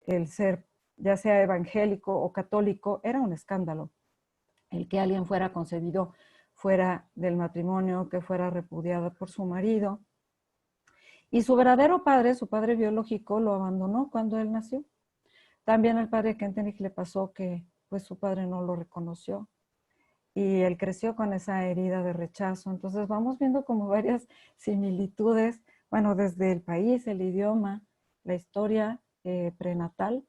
el ser ya sea evangélico o católico era un escándalo. El que alguien fuera concebido fuera del matrimonio, que fuera repudiada por su marido. Y su verdadero padre, su padre biológico, lo abandonó cuando él nació. También al padre Kentenich le pasó que pues su padre no lo reconoció y él creció con esa herida de rechazo. Entonces vamos viendo como varias similitudes, bueno, desde el país, el idioma, la historia prenatal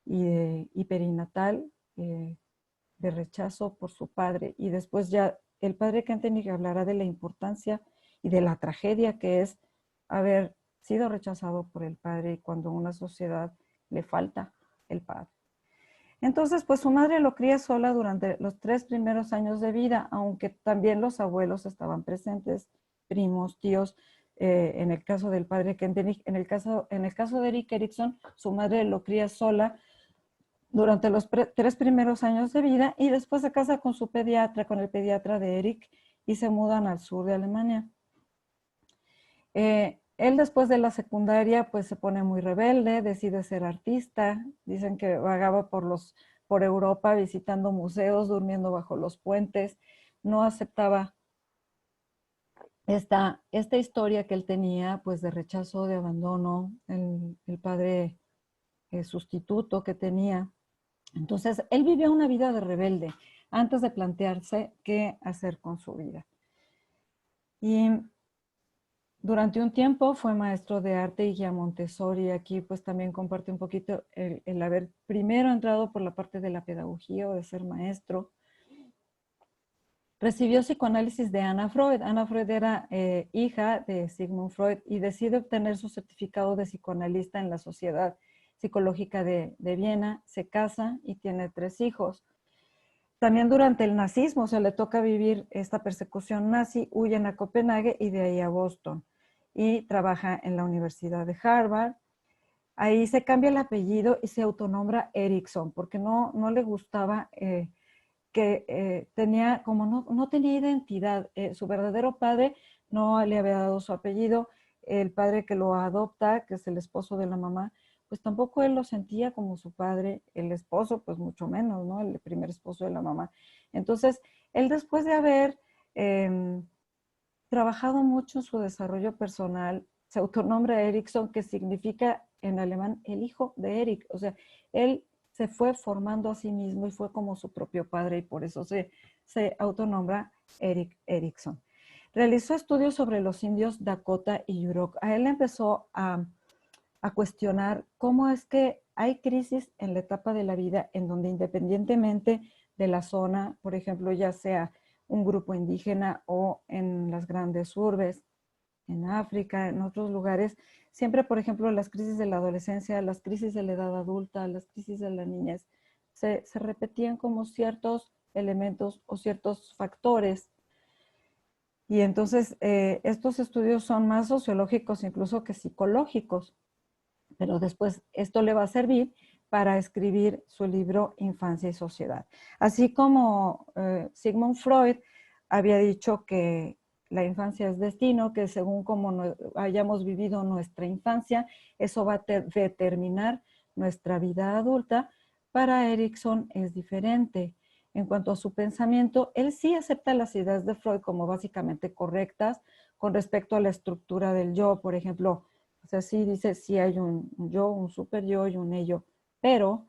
y perinatal de rechazo por su padre. Y después ya el padre Kentenich hablará de la importancia y de la tragedia que es haber sido rechazado por el padre cuando a una sociedad le falta el padre. Entonces, pues su madre lo cría sola durante los 3 primeros años de vida, aunque también los abuelos estaban presentes, primos, tíos. En el caso del padre Kentenich, en el caso de Erik Erikson, su madre lo cría sola durante los 3 primeros años de vida y después se casa con su pediatra, con el pediatra de Erik, y se mudan al sur de Alemania. Él después de la secundaria pues se pone muy rebelde, decide ser artista. Dicen que vagaba por Europa visitando museos, durmiendo bajo los puentes. No aceptaba esta historia que él tenía pues de rechazo, de abandono, el padre sustituto que tenía. Entonces él vivió una vida de rebelde antes de plantearse qué hacer con su vida. Y durante un tiempo fue maestro de arte y guía Montessori. Aquí pues también comparte un poquito el haber primero entrado por la parte de la pedagogía o de ser maestro. Recibió psicoanálisis de Anna Freud. Anna Freud era hija de Sigmund Freud y decide obtener su certificado de psicoanalista en la Sociedad Psicológica de Viena. Se casa y tiene 3 hijos. También durante el nazismo se le toca vivir esta persecución nazi, huyen a Copenhague y de ahí a Boston. Y trabaja en la Universidad de Harvard. Ahí se cambia el apellido y se autonombra Erikson, porque no le gustaba que tenía, como no tenía identidad. Su verdadero padre no le había dado su apellido. El padre que lo adopta, que es el esposo de la mamá, pues tampoco él lo sentía como su padre. El esposo, pues mucho menos, ¿no? El primer esposo de la mamá. Entonces, él después de haber trabajado mucho en su desarrollo personal, se autonombra Erikson, que significa en alemán el hijo de Erik. O sea, él se fue formando a sí mismo y fue como su propio padre y por eso se autonombra Erik Erikson. Realizó estudios sobre los indios Dakota y Yurok. A él empezó a cuestionar cómo es que hay crisis en la etapa de la vida en donde independientemente de la zona, por ejemplo, ya sea un grupo indígena o en las grandes urbes, en África, en otros lugares, siempre, por ejemplo, las crisis de la adolescencia, las crisis de la edad adulta, las crisis de la niñez, se repetían como ciertos elementos o ciertos factores. Y entonces estos estudios son más sociológicos incluso que psicológicos, pero después esto le va a servir para escribir su libro Infancia y Sociedad. Así como Sigmund Freud había dicho que la infancia es destino, que según cómo hayamos vivido nuestra infancia, eso va a determinar nuestra vida adulta. Para Erikson es diferente. En cuanto a su pensamiento, él sí acepta las ideas de Freud como básicamente correctas con respecto a la estructura del yo. Por ejemplo, o sea, sí dice, sí hay un yo, un super yo y un ello, pero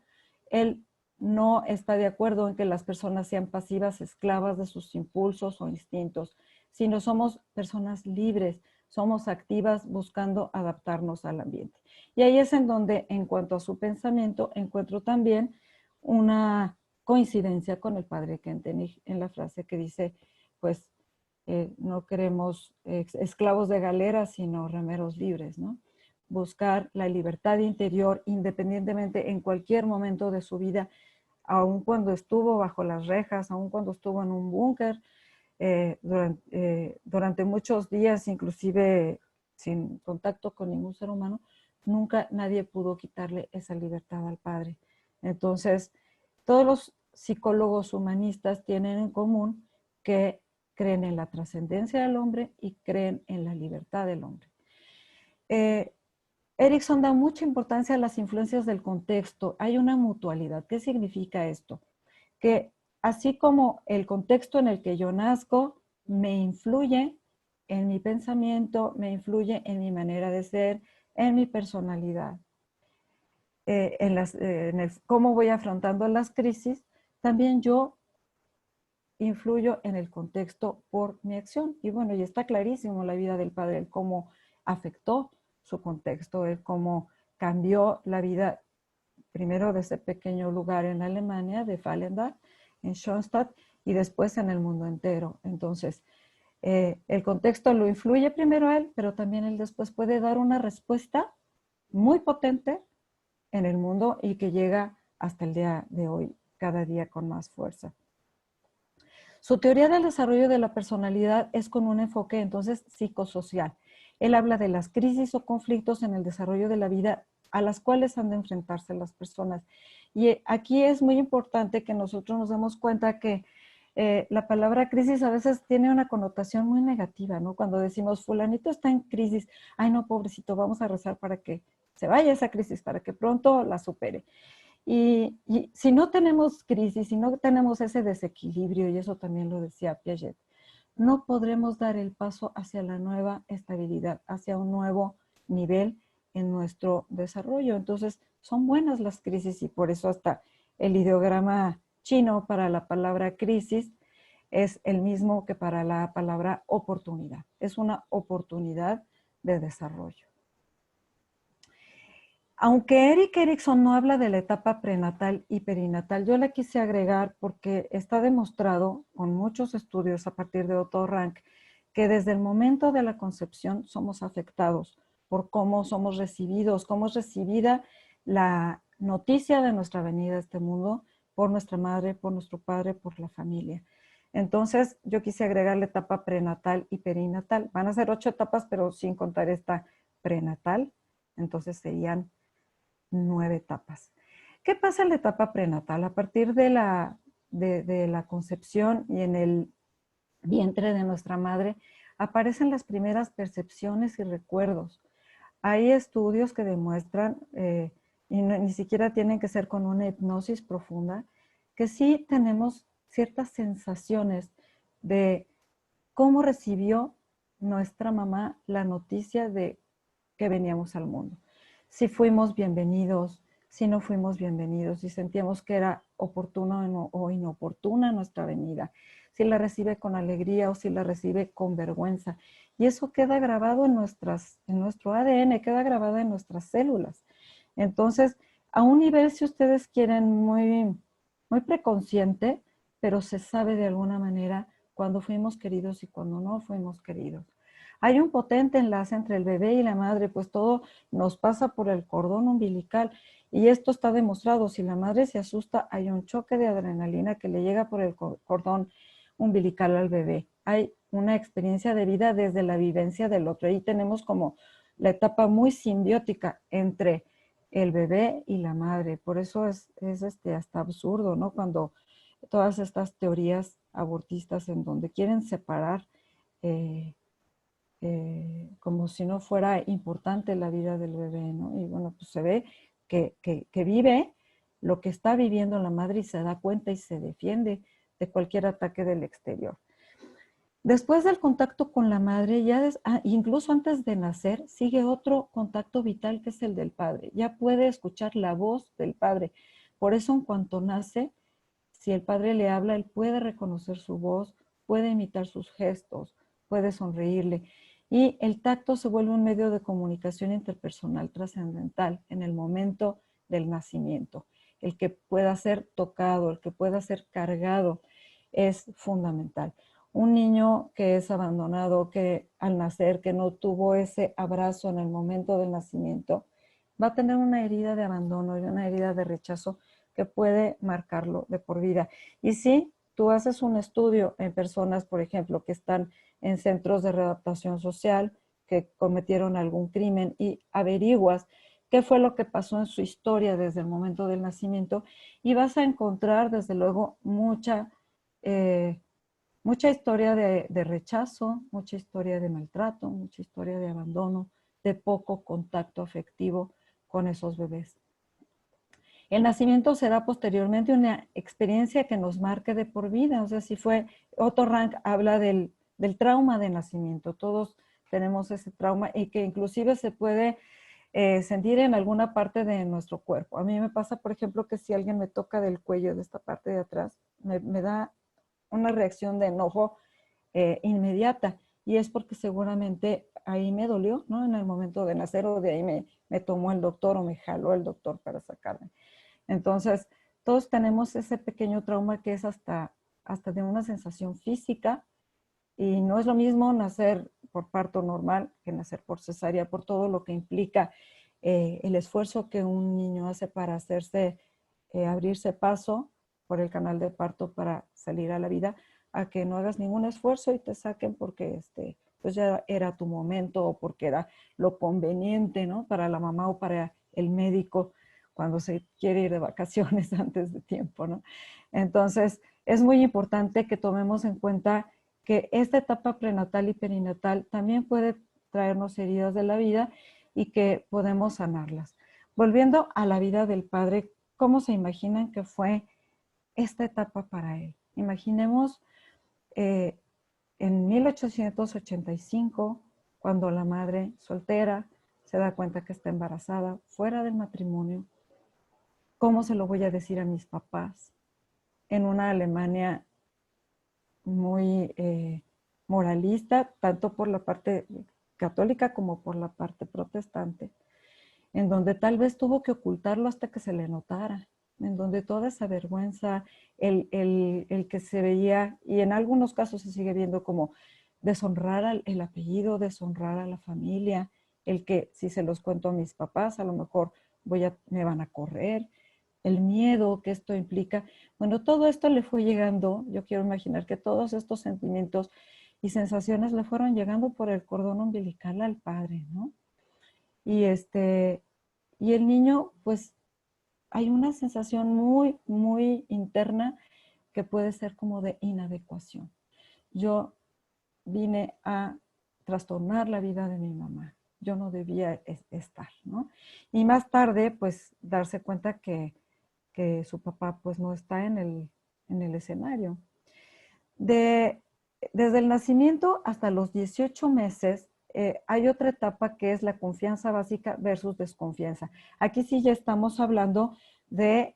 él no está de acuerdo en que las personas sean pasivas, esclavas de sus impulsos o instintos, sino somos personas libres, somos activas buscando adaptarnos al ambiente. Y ahí es en donde, en cuanto a su pensamiento, encuentro también una coincidencia con el padre Kentenich en la frase que dice, pues, no queremos esclavos de galera, sino remeros libres, ¿no? Buscar la libertad interior independientemente en cualquier momento de su vida, aun cuando estuvo bajo las rejas, aun cuando estuvo en un búnker, durante muchos días, inclusive sin contacto con ningún ser humano, nunca nadie pudo quitarle esa libertad al padre. Entonces, todos los psicólogos humanistas tienen en común que creen en la trascendencia del hombre y creen en la libertad del hombre. Erickson da mucha importancia a las influencias del contexto. Hay una mutualidad. ¿Qué significa esto? Que así como el contexto en el que yo nazco me influye en mi pensamiento, me influye en mi manera de ser, en mi personalidad, en cómo voy afrontando las crisis, también yo influyo en el contexto por mi acción. Y bueno, y está clarísimo la vida del padre, el cómo afectó su contexto, el cómo cambió la vida primero de ese pequeño lugar en Alemania, de Vallendar, en Schoenstatt, y después en el mundo entero. Entonces, el contexto lo influye primero a él, pero también él después puede dar una respuesta muy potente en el mundo y que llega hasta el día de hoy, cada día con más fuerza. Su teoría del desarrollo de la personalidad es con un enfoque entonces psicosocial. Él habla de las crisis o conflictos en el desarrollo de la vida a las cuales han de enfrentarse las personas. Y aquí es muy importante que nosotros nos demos cuenta que la palabra crisis a veces tiene una connotación muy negativa, ¿no? Cuando decimos fulanito está en crisis, ay no, pobrecito, vamos a rezar para que se vaya esa crisis, para que pronto la supere. Y si no tenemos crisis, si no tenemos ese desequilibrio, y eso también lo decía Piaget, no podremos dar el paso hacia la nueva estabilidad, hacia un nuevo nivel en nuestro desarrollo. Entonces, son buenas las crisis y por eso hasta el ideograma chino para la palabra crisis es el mismo que para la palabra oportunidad. Es una oportunidad de desarrollo. Aunque Erik Erikson no habla de la etapa prenatal y perinatal, yo la quise agregar porque está demostrado con muchos estudios a partir de Otto Rank que desde el momento de la concepción somos afectados por cómo somos recibidos, cómo es recibida la noticia de nuestra venida a este mundo por nuestra madre, por nuestro padre, por la familia. Entonces, yo quise agregar la etapa prenatal y perinatal. Van a ser 8 etapas, pero sin contar esta prenatal. Entonces serían 9 etapas. ¿Qué pasa en la etapa prenatal? A partir de la concepción y en el vientre de nuestra madre, aparecen las primeras percepciones y recuerdos. Hay estudios que demuestran, y ni siquiera tienen que ser con una hipnosis profunda, que sí tenemos ciertas sensaciones de cómo recibió nuestra mamá la noticia de que veníamos al mundo. Si fuimos bienvenidos, si no fuimos bienvenidos, si sentíamos que era oportuno o inoportuna nuestra venida, si la recibe con alegría o si la recibe con vergüenza. Y eso queda grabado en nuestro ADN, queda grabado en nuestras células. Entonces, a un nivel, si ustedes quieren, muy, muy preconsciente, pero se sabe de alguna manera cuando fuimos queridos y cuando no fuimos queridos. Hay un potente enlace entre el bebé y la madre, pues todo nos pasa por el cordón umbilical y esto está demostrado. Si la madre se asusta, hay un choque de adrenalina que le llega por el cordón umbilical al bebé. Hay una experiencia de vida desde la vivencia del otro. Ahí tenemos como la etapa muy simbiótica entre el bebé y la madre. Por eso es hasta absurdo, ¿no? Cuando todas estas teorías abortistas en donde quieren separar como si no fuera importante la vida del bebé, ¿no? Y bueno, pues se ve que vive lo que está viviendo la madre y se da cuenta y se defiende de cualquier ataque del exterior. Después del contacto con la madre, incluso antes de nacer, sigue otro contacto vital que es el del padre. Ya puede escuchar la voz del padre. Por eso en cuanto nace, si el padre le habla, él puede reconocer su voz, puede imitar sus gestos, puede sonreírle. Y el tacto se vuelve un medio de comunicación interpersonal trascendental en el momento del nacimiento. El que pueda ser tocado, el que pueda ser cargado es fundamental. Un niño que es abandonado, que al nacer, que no tuvo ese abrazo en el momento del nacimiento, va a tener una herida de abandono y una herida de rechazo que puede marcarlo de por vida. Y si tú haces un estudio en personas, por ejemplo, que están en centros de readaptación social, que cometieron algún crimen y averiguas qué fue lo que pasó en su historia desde el momento del nacimiento y vas a encontrar desde luego mucha historia de rechazo, mucha historia de maltrato, mucha historia de abandono, de poco contacto afectivo con esos bebés. El nacimiento será posteriormente una experiencia que nos marque de por vida. O sea, si fue, Otto Rank habla del trauma de nacimiento. Todos tenemos ese trauma y que inclusive se puede sentir en alguna parte de nuestro cuerpo. A mí me pasa, por ejemplo, que si alguien me toca del cuello, de esta parte de atrás, me da una reacción de enojo inmediata. Y es porque seguramente ahí me dolió, ¿no? En el momento de nacer, o de ahí me tomó el doctor o me jaló el doctor para sacarme. Entonces, todos tenemos ese pequeño trauma que es hasta de una sensación física, y no es lo mismo nacer por parto normal que nacer por cesárea, por todo lo que implica el esfuerzo que un niño hace para hacerse, abrirse paso por el canal de parto para salir a la vida, a que no hagas ningún esfuerzo y te saquen porque pues ya era tu momento, o porque era lo conveniente, ¿no? Para la mamá o para el médico cuando se quiere ir de vacaciones antes de tiempo, ¿no? Entonces, es muy importante que tomemos en cuenta que esta etapa prenatal y perinatal también puede traernos heridas de la vida y que podemos sanarlas. Volviendo a la vida del padre, ¿cómo se imaginan que fue esta etapa para él? Imaginemos en 1885, cuando la madre soltera se da cuenta que está embarazada, fuera del matrimonio. ¿Cómo se lo voy a decir a mis papás? En una Alemania muy moralista, tanto por la parte católica como por la parte protestante, en donde tal vez tuvo que ocultarlo hasta que se le notara, en donde toda esa vergüenza, el que se veía, y en algunos casos se sigue viendo como deshonrar el apellido, deshonrar a la familia, el que si se los cuento a mis papás, a lo mejor me van a correr, el miedo que esto implica. Bueno, todo esto le fue llegando, yo quiero imaginar que todos estos sentimientos y sensaciones le fueron llegando por el cordón umbilical al padre, ¿no? Y y el niño, pues, hay una sensación muy, muy interna que puede ser como de inadecuación. Yo vine a trastornar la vida de mi mamá. Yo no debía estar, ¿no? Y más tarde, pues, darse cuenta que su papá pues no está en el escenario. Desde el nacimiento hasta los 18 meses hay otra etapa que es la confianza básica versus desconfianza. Aquí sí ya estamos hablando de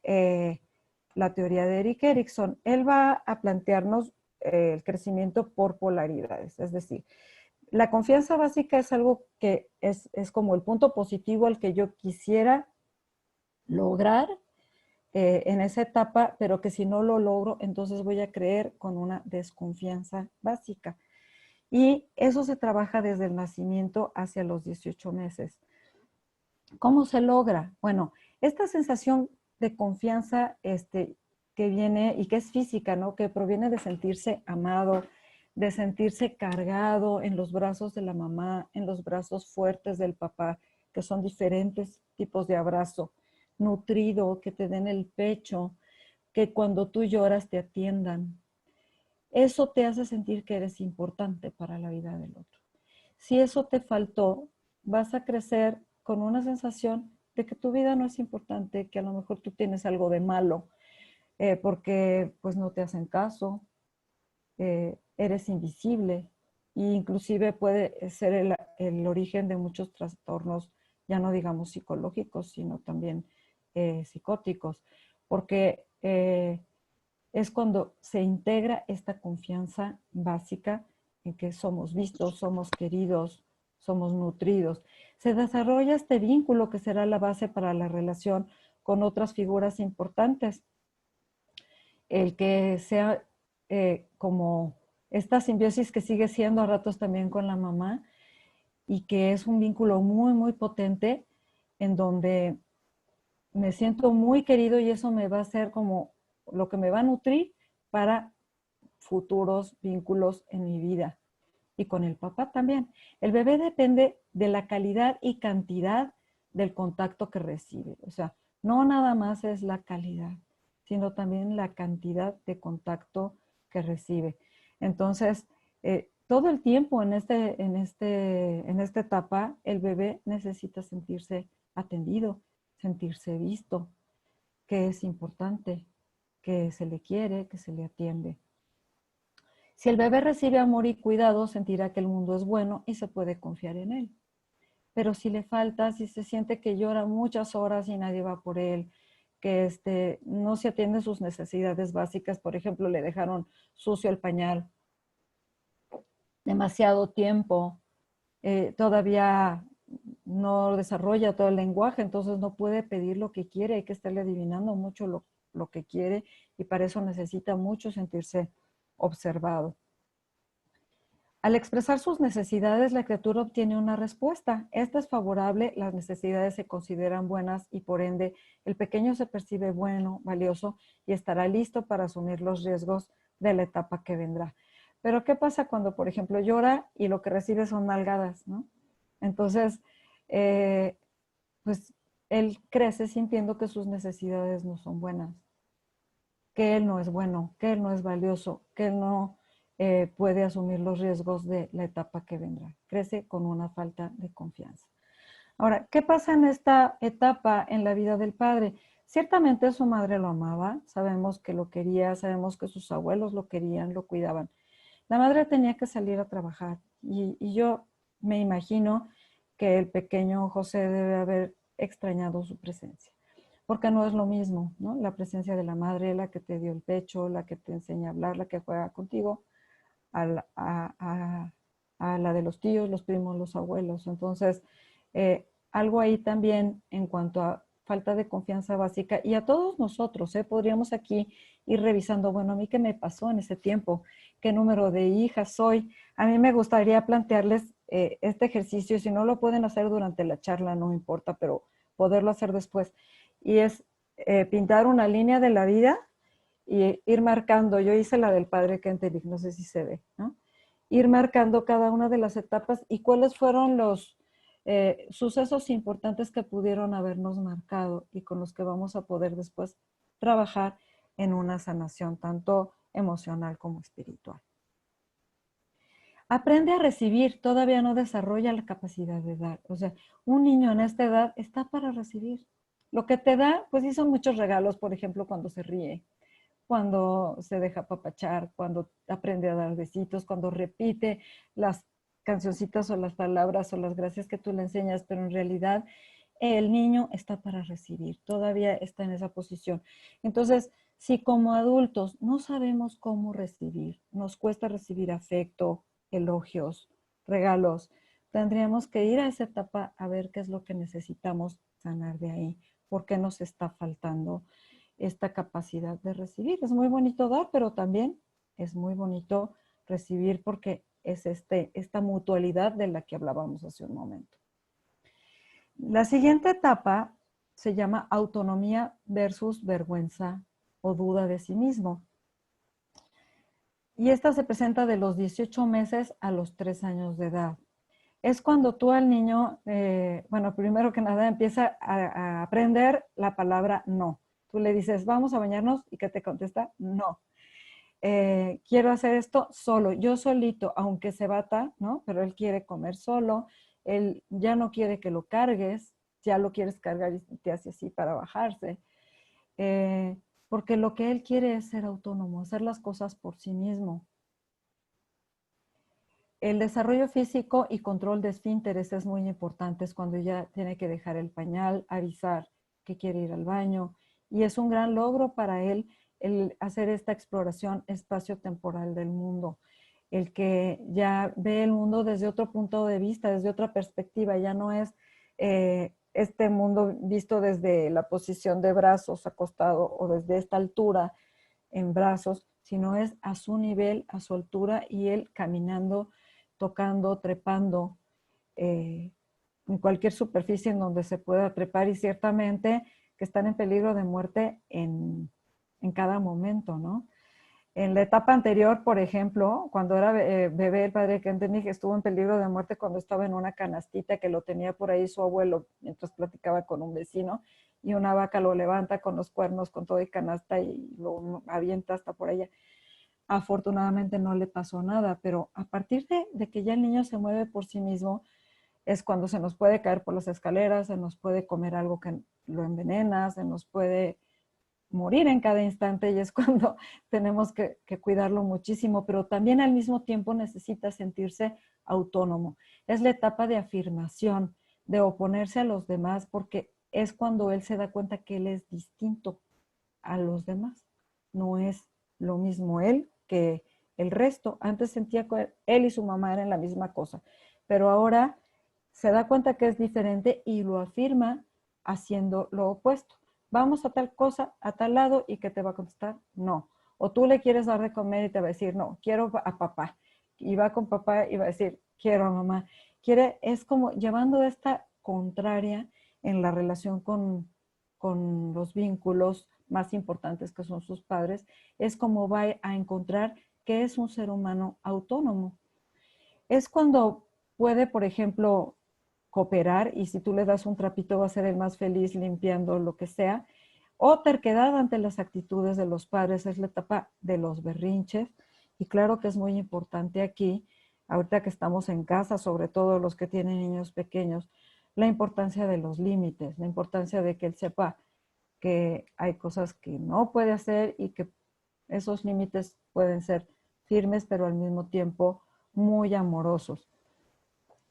la teoría de Erik Erikson. Él va a plantearnos el crecimiento por polaridades, es decir, la confianza básica es algo que es como el punto positivo al que yo quisiera lograr en esa etapa, pero que si no lo logro, entonces voy a creer con una desconfianza básica. Y eso se trabaja desde el nacimiento hacia los 18 meses. ¿Cómo se logra? Bueno, esta sensación de confianza que viene y que es física, ¿no? Que proviene de sentirse amado, de sentirse cargado en los brazos de la mamá, en los brazos fuertes del papá, que son diferentes tipos de abrazo, nutrido, que te den el pecho, que cuando tú lloras te atiendan. Eso te hace sentir que eres importante para la vida del otro. Si eso te faltó, vas a crecer con una sensación de que tu vida no es importante, que a lo mejor tú tienes algo de malo, porque pues no te hacen caso, eres invisible, e inclusive puede ser el origen de muchos trastornos, ya no digamos psicológicos, sino también psicóticos, porque es cuando se integra esta confianza básica en que somos vistos, somos queridos, somos nutridos. Se desarrolla este vínculo que será la base para la relación con otras figuras importantes. El que sea como esta simbiosis que sigue siendo a ratos también con la mamá y que es un vínculo muy, muy potente en donde me siento muy querido y eso me va a hacer como lo que me va a nutrir para futuros vínculos en mi vida. Y con el papá también. El bebé depende de la calidad y cantidad del contacto que recibe. O sea, no nada más es la calidad, sino también la cantidad de contacto que recibe. Entonces, todo el tiempo en esta etapa, el bebé necesita sentirse atendido, sentirse visto, que es importante, que se le quiere, que se le atiende. Si el bebé recibe amor y cuidado, sentirá que el mundo es bueno y se puede confiar en él. Pero si le falta, si se siente que llora muchas horas y nadie va por él, que no se atiende sus necesidades básicas, por ejemplo, le dejaron sucio el pañal demasiado tiempo, todavía no desarrolla todo el lenguaje, entonces no puede pedir lo que quiere, hay que estarle adivinando mucho lo que quiere y para eso necesita mucho sentirse observado. Al expresar sus necesidades, la criatura obtiene una respuesta. Esta es favorable, las necesidades se consideran buenas y por ende el pequeño se percibe bueno, valioso y estará listo para asumir los riesgos de la etapa que vendrá. Pero ¿qué pasa cuando, por ejemplo, llora y lo que recibe son nalgadas, ¿no? Entonces, pues él crece sintiendo que sus necesidades no son buenas, que él no es bueno, que él no es valioso, que él no puede asumir los riesgos de la etapa que vendrá. Crece con una falta de confianza. Ahora, ¿qué pasa en esta etapa en la vida del padre? Ciertamente su madre lo amaba, sabemos que lo quería, sabemos que sus abuelos lo querían, lo cuidaban. La madre tenía que salir a trabajar y yo me imagino que el pequeño José debe haber extrañado su presencia, porque no es lo mismo, ¿no? La presencia de la madre, la que te dio el pecho, la que te enseña a hablar, la que juega contigo, a la de los tíos, los primos, los abuelos. Entonces, algo ahí también en cuanto a falta de confianza básica y a todos nosotros, podríamos aquí ir revisando, bueno, a mí qué me pasó en ese tiempo, qué número de hijas soy. A mí me gustaría plantearles este ejercicio, si no lo pueden hacer durante la charla, no importa, pero poderlo hacer después. Y es pintar una línea de la vida y ir marcando, yo hice la del padre Kentelik, no sé si se ve, ¿no? Ir marcando cada una de las etapas y cuáles fueron los sucesos importantes que pudieron habernos marcado y con los que vamos a poder después trabajar en una sanación tanto emocional como espiritual. Aprende a recibir, todavía no desarrolla la capacidad de dar. O sea, un niño en esta edad está para recibir. Lo que te da, pues sí son muchos regalos, por ejemplo, cuando se ríe, cuando se deja apapachar, cuando aprende a dar besitos, cuando repite las cancioncitas o las palabras o las gracias que tú le enseñas, pero en realidad el niño está para recibir, todavía está en esa posición. Entonces, si como adultos no sabemos cómo recibir, nos cuesta recibir afecto, elogios, regalos, tendríamos que ir a esa etapa a ver qué es lo que necesitamos sanar de ahí, por qué nos está faltando esta capacidad de recibir. Es muy bonito dar, pero también es muy bonito recibir porque es esta mutualidad de la que hablábamos hace un momento. La siguiente etapa se llama autonomía versus vergüenza o duda de sí mismo. Y esta se presenta de los 18 meses a los 3 años de edad. Es cuando tú al niño, bueno, primero que nada empieza a aprender la palabra no. Tú le dices, vamos a bañarnos, y que te contesta, no. Quiero hacer esto solo, yo solito, aunque se bata, ¿no? Pero él quiere comer solo, él ya no quiere que lo cargues, ya lo quieres cargar y te hace así para bajarse. Porque lo que él quiere es ser autónomo, hacer las cosas por sí mismo. El desarrollo físico y control de esfínteres es muy importante, es cuando ya tiene que dejar el pañal, avisar que quiere ir al baño, y es un gran logro para él el hacer esta exploración espacio-temporal del mundo, el que ya ve el mundo desde otro punto de vista, desde otra perspectiva, ya no es este mundo visto desde la posición de brazos acostado o desde esta altura en brazos, sino es a su nivel, a su altura y él caminando, tocando, trepando en cualquier superficie en donde se pueda trepar y ciertamente que están en peligro de muerte en cada momento, ¿no? En la etapa anterior, por ejemplo, cuando era bebé, el padre Kentenich estuvo en peligro de muerte cuando estaba en una canastita que lo tenía por ahí su abuelo mientras platicaba con un vecino y una vaca lo levanta con los cuernos, con todo y canasta y lo avienta hasta por allá. afortunadamente no le pasó nada, pero a partir de que ya el niño se mueve por sí mismo, es cuando se nos puede caer por las escaleras, se nos puede comer algo que lo envenena, se nos puede morir en cada instante y es cuando tenemos que cuidarlo muchísimo, pero también al mismo tiempo necesita sentirse autónomo. Es la etapa de afirmación, de oponerse a los demás, porque es cuando él se da cuenta que él es distinto a los demás. No es lo mismo él que el resto. Antes sentía que él y su mamá eran la misma cosa, pero ahora se da cuenta que es diferente y lo afirma haciendo lo opuesto. Vamos a tal cosa, a tal lado, y ¿qué te va a contestar? No. O tú le quieres dar de comer y te va a decir, no, quiero a papá. Y va con papá y va a decir, quiero a mamá. Es como llevando esta contraria en la relación con los vínculos más importantes que son sus padres, es como va a encontrar que es un ser humano autónomo. Es cuando puede, por ejemplo, cooperar y si tú le das un trapito va a ser el más feliz limpiando lo que sea, o terquedad ante las actitudes de los padres, es la etapa de los berrinches y claro que es muy importante aquí, ahorita que estamos en casa, sobre todo los que tienen niños pequeños, la importancia de los límites, la importancia de que él sepa que hay cosas que no puede hacer y que esos límites pueden ser firmes, pero al mismo tiempo muy amorosos.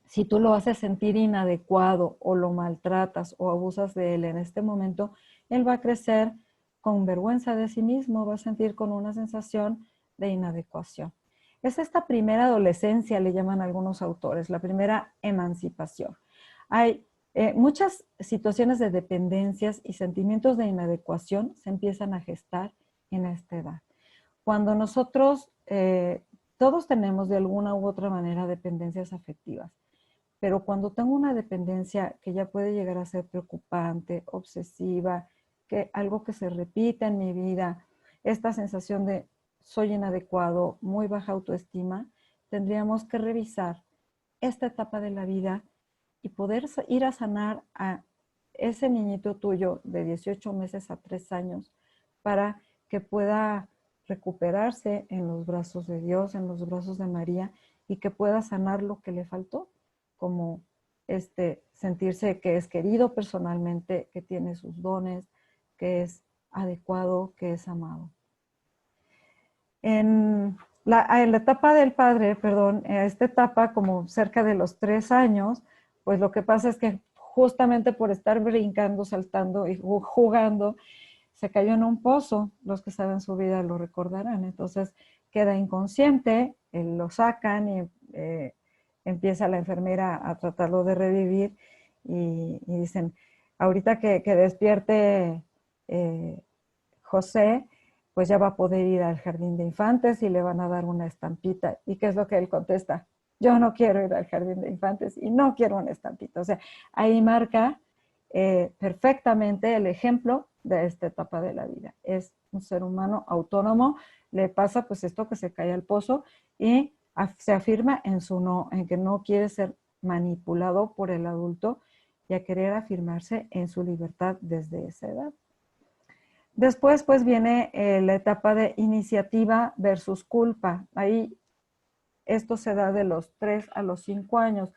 Si tú lo haces sentir inadecuado o lo maltratas o abusas de él en este momento, él va a crecer con vergüenza de sí mismo, va a sentir con una sensación de inadecuación. Es esta primera adolescencia, le llaman algunos autores, la primera emancipación. Hay muchas situaciones de dependencias y sentimientos de inadecuación se empiezan a gestar en esta edad. Cuando nosotros, todos tenemos de alguna u otra manera dependencias afectivas, pero cuando tengo una dependencia que ya puede llegar a ser preocupante, obsesiva, que algo que se repita en mi vida, esta sensación de soy inadecuado, muy baja autoestima, tendríamos que revisar esta etapa de la vida y poder ir a sanar a ese niñito tuyo de 18 meses a 3 años para que pueda recuperarse en los brazos de Dios, en los brazos de María y que pueda sanar lo que le faltó, como sentirse que es querido personalmente, que tiene sus dones, que es adecuado, que es amado. En la etapa del padre, perdón, esta etapa como cerca de los 3 años, pues lo que pasa es que justamente por estar brincando, saltando y jugando, se cayó en un pozo. Los que saben su vida lo recordarán. Entonces queda inconsciente, lo sacan y empieza la enfermera a tratarlo de revivir y dicen, ahorita que despierte José, pues ya va a poder ir al jardín de infantes y le van a dar una estampita. ¿Y qué es lo que él contesta? Yo no quiero ir al jardín de infantes y no quiero una estampita. O sea, ahí marca perfectamente el ejemplo de esta etapa de la vida. Es un ser humano autónomo, le pasa pues esto que se cae al pozo y se afirma en su no, en que no quiere ser manipulado por el adulto y a querer afirmarse en su libertad desde esa edad. Después, pues, viene la etapa de iniciativa versus culpa. Ahí esto se da de los 3 a los 5 años.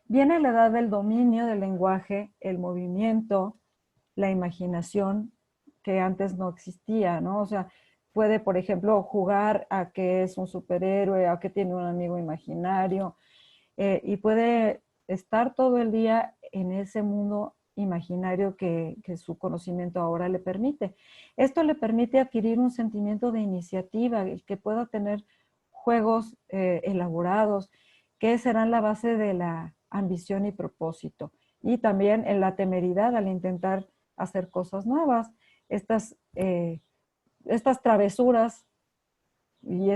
Viene la edad del dominio del lenguaje, el movimiento, la imaginación, que antes no existía, ¿no? O sea, puede, por ejemplo, jugar a que es un superhéroe, a que tiene un amigo imaginario, y puede estar todo el día en ese mundo imaginario que su conocimiento ahora le permite. Esto le permite adquirir un sentimiento de iniciativa, el que pueda tener juegos elaborados, que serán la base de la ambición y propósito. Y también en la temeridad al intentar hacer cosas nuevas. Estas travesuras y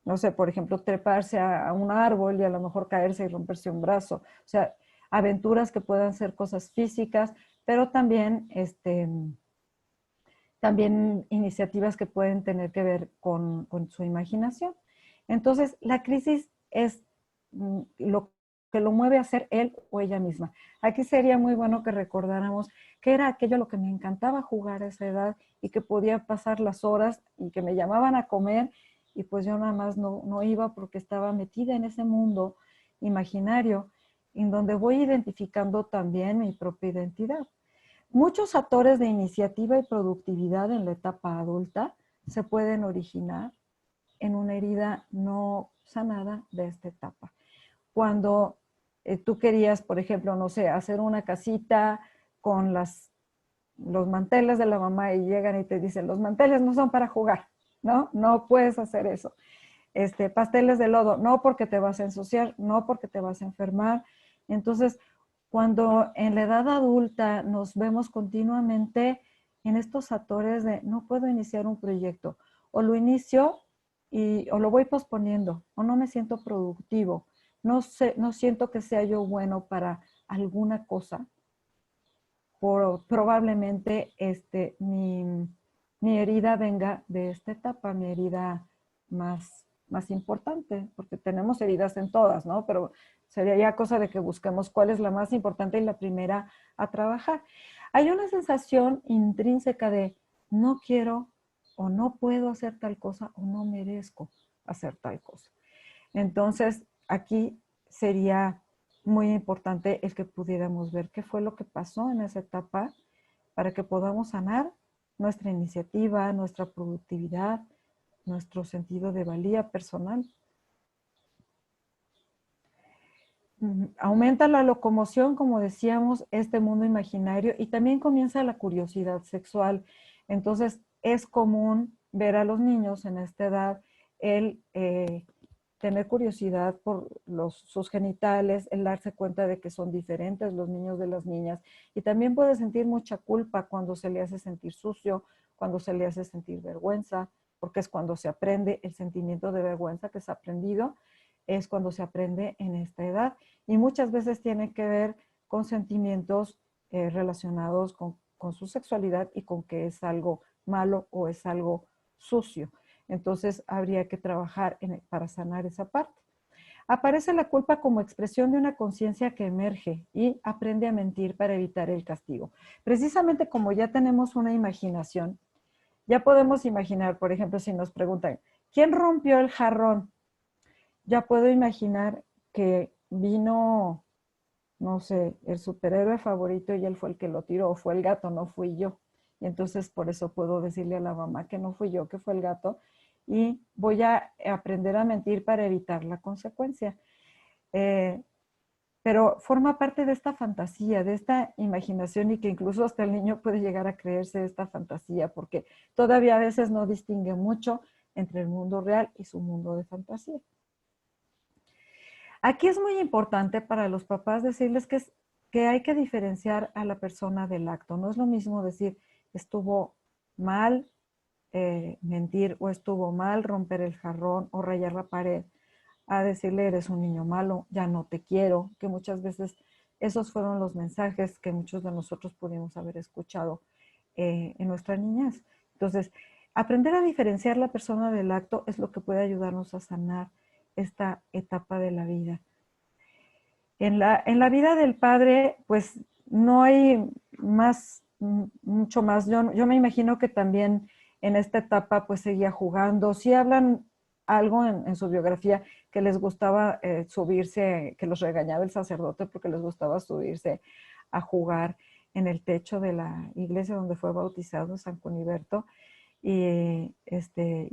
no sé, por ejemplo, treparse a un árbol y a lo mejor caerse y romperse un brazo. O sea, aventuras que puedan ser cosas físicas, pero también, también iniciativas que pueden tener que ver con su imaginación. Entonces, la crisis es lo que lo mueve a ser él o ella misma. Aquí sería muy bueno que recordáramos qué era aquello a lo que me encantaba jugar a esa edad y que podía pasar las horas y que me llamaban a comer y pues yo nada más no iba porque estaba metida en ese mundo imaginario en donde voy identificando también mi propia identidad. Muchos actores de iniciativa y productividad en la etapa adulta se pueden originar en una herida no sanada de esta etapa. Cuando tú querías, por ejemplo, no sé, hacer una casita con los manteles de la mamá y llegan y te dicen, los manteles no son para jugar, ¿no? No puedes hacer eso. Pasteles de lodo, no porque te vas a ensuciar, no porque te vas a enfermar. Entonces, cuando en la edad adulta nos vemos continuamente en estos actores de no puedo iniciar un proyecto, o lo inicio o lo voy posponiendo, o no me siento productivo, no siento que sea yo bueno para alguna cosa, probablemente mi herida venga de esta etapa, mi herida más importante, porque tenemos heridas en todas, ¿no? Pero sería ya cosa de que busquemos cuál es la más importante y la primera a trabajar. Hay una sensación intrínseca de no quiero o no puedo hacer tal cosa o no merezco hacer tal cosa. Entonces, aquí sería muy importante el que pudiéramos ver qué fue lo que pasó en esa etapa para que podamos sanar nuestra iniciativa, nuestra productividad, nuestro sentido de valía personal. Aumenta la locomoción, como decíamos, este mundo imaginario, y también comienza la curiosidad sexual. Entonces, es común ver a los niños en esta edad el tener curiosidad por sus genitales, el darse cuenta de que son diferentes los niños de las niñas, y también puede sentir mucha culpa cuando se le hace sentir sucio, cuando se le hace sentir vergüenza, porque es cuando se aprende el sentimiento de vergüenza que es aprendido, es cuando se aprende en esta edad, y muchas veces tiene que ver con sentimientos relacionados con su sexualidad y con que es algo malo o es algo sucio. Entonces habría que trabajar para sanar esa parte. Aparece la culpa como expresión de una conciencia que emerge y aprende a mentir para evitar el castigo. Precisamente como ya tenemos una imaginación, ya podemos imaginar, por ejemplo, si nos preguntan, ¿quién rompió el jarrón? Ya puedo imaginar que vino, no sé, el superhéroe favorito y él fue el que lo tiró, o fue el gato, no fui yo. Y entonces por eso puedo decirle a la mamá que no fui yo, que fue el gato, y voy a aprender a mentir para evitar la consecuencia. Pero forma parte de esta fantasía, de esta imaginación, y que incluso hasta el niño puede llegar a creerse esta fantasía, porque todavía a veces no distingue mucho entre el mundo real y su mundo de fantasía. Aquí es muy importante para los papás decirles que hay que diferenciar a la persona del acto. No es lo mismo decir estuvo mal mentir o estuvo mal romper el jarrón o rayar la pared, a decirle eres un niño malo, ya no te quiero, que muchas veces esos fueron los mensajes que muchos de nosotros pudimos haber escuchado en nuestra niñez. Entonces, aprender a diferenciar la persona del acto es lo que puede ayudarnos a sanar esta etapa de la vida. En la vida del padre, pues no hay mucho más. Yo me imagino que también en esta etapa pues seguía jugando. Sí hablan algo en su biografía que les gustaba subirse, que los regañaba el sacerdote porque les gustaba subirse a jugar en el techo de la iglesia donde fue bautizado San Cuniberto, y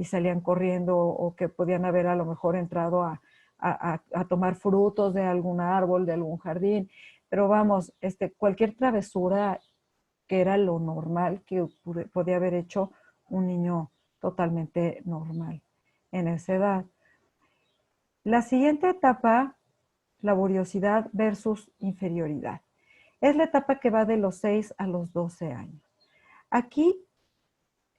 salían corriendo, o que podían haber a lo mejor entrado a tomar frutos de algún árbol, de algún jardín. Pero vamos, cualquier travesura que era lo normal que podía haber hecho un niño totalmente normal en esa edad. La siguiente etapa, laboriosidad versus inferioridad, es la etapa que va de los 6 a los 12 años. Aquí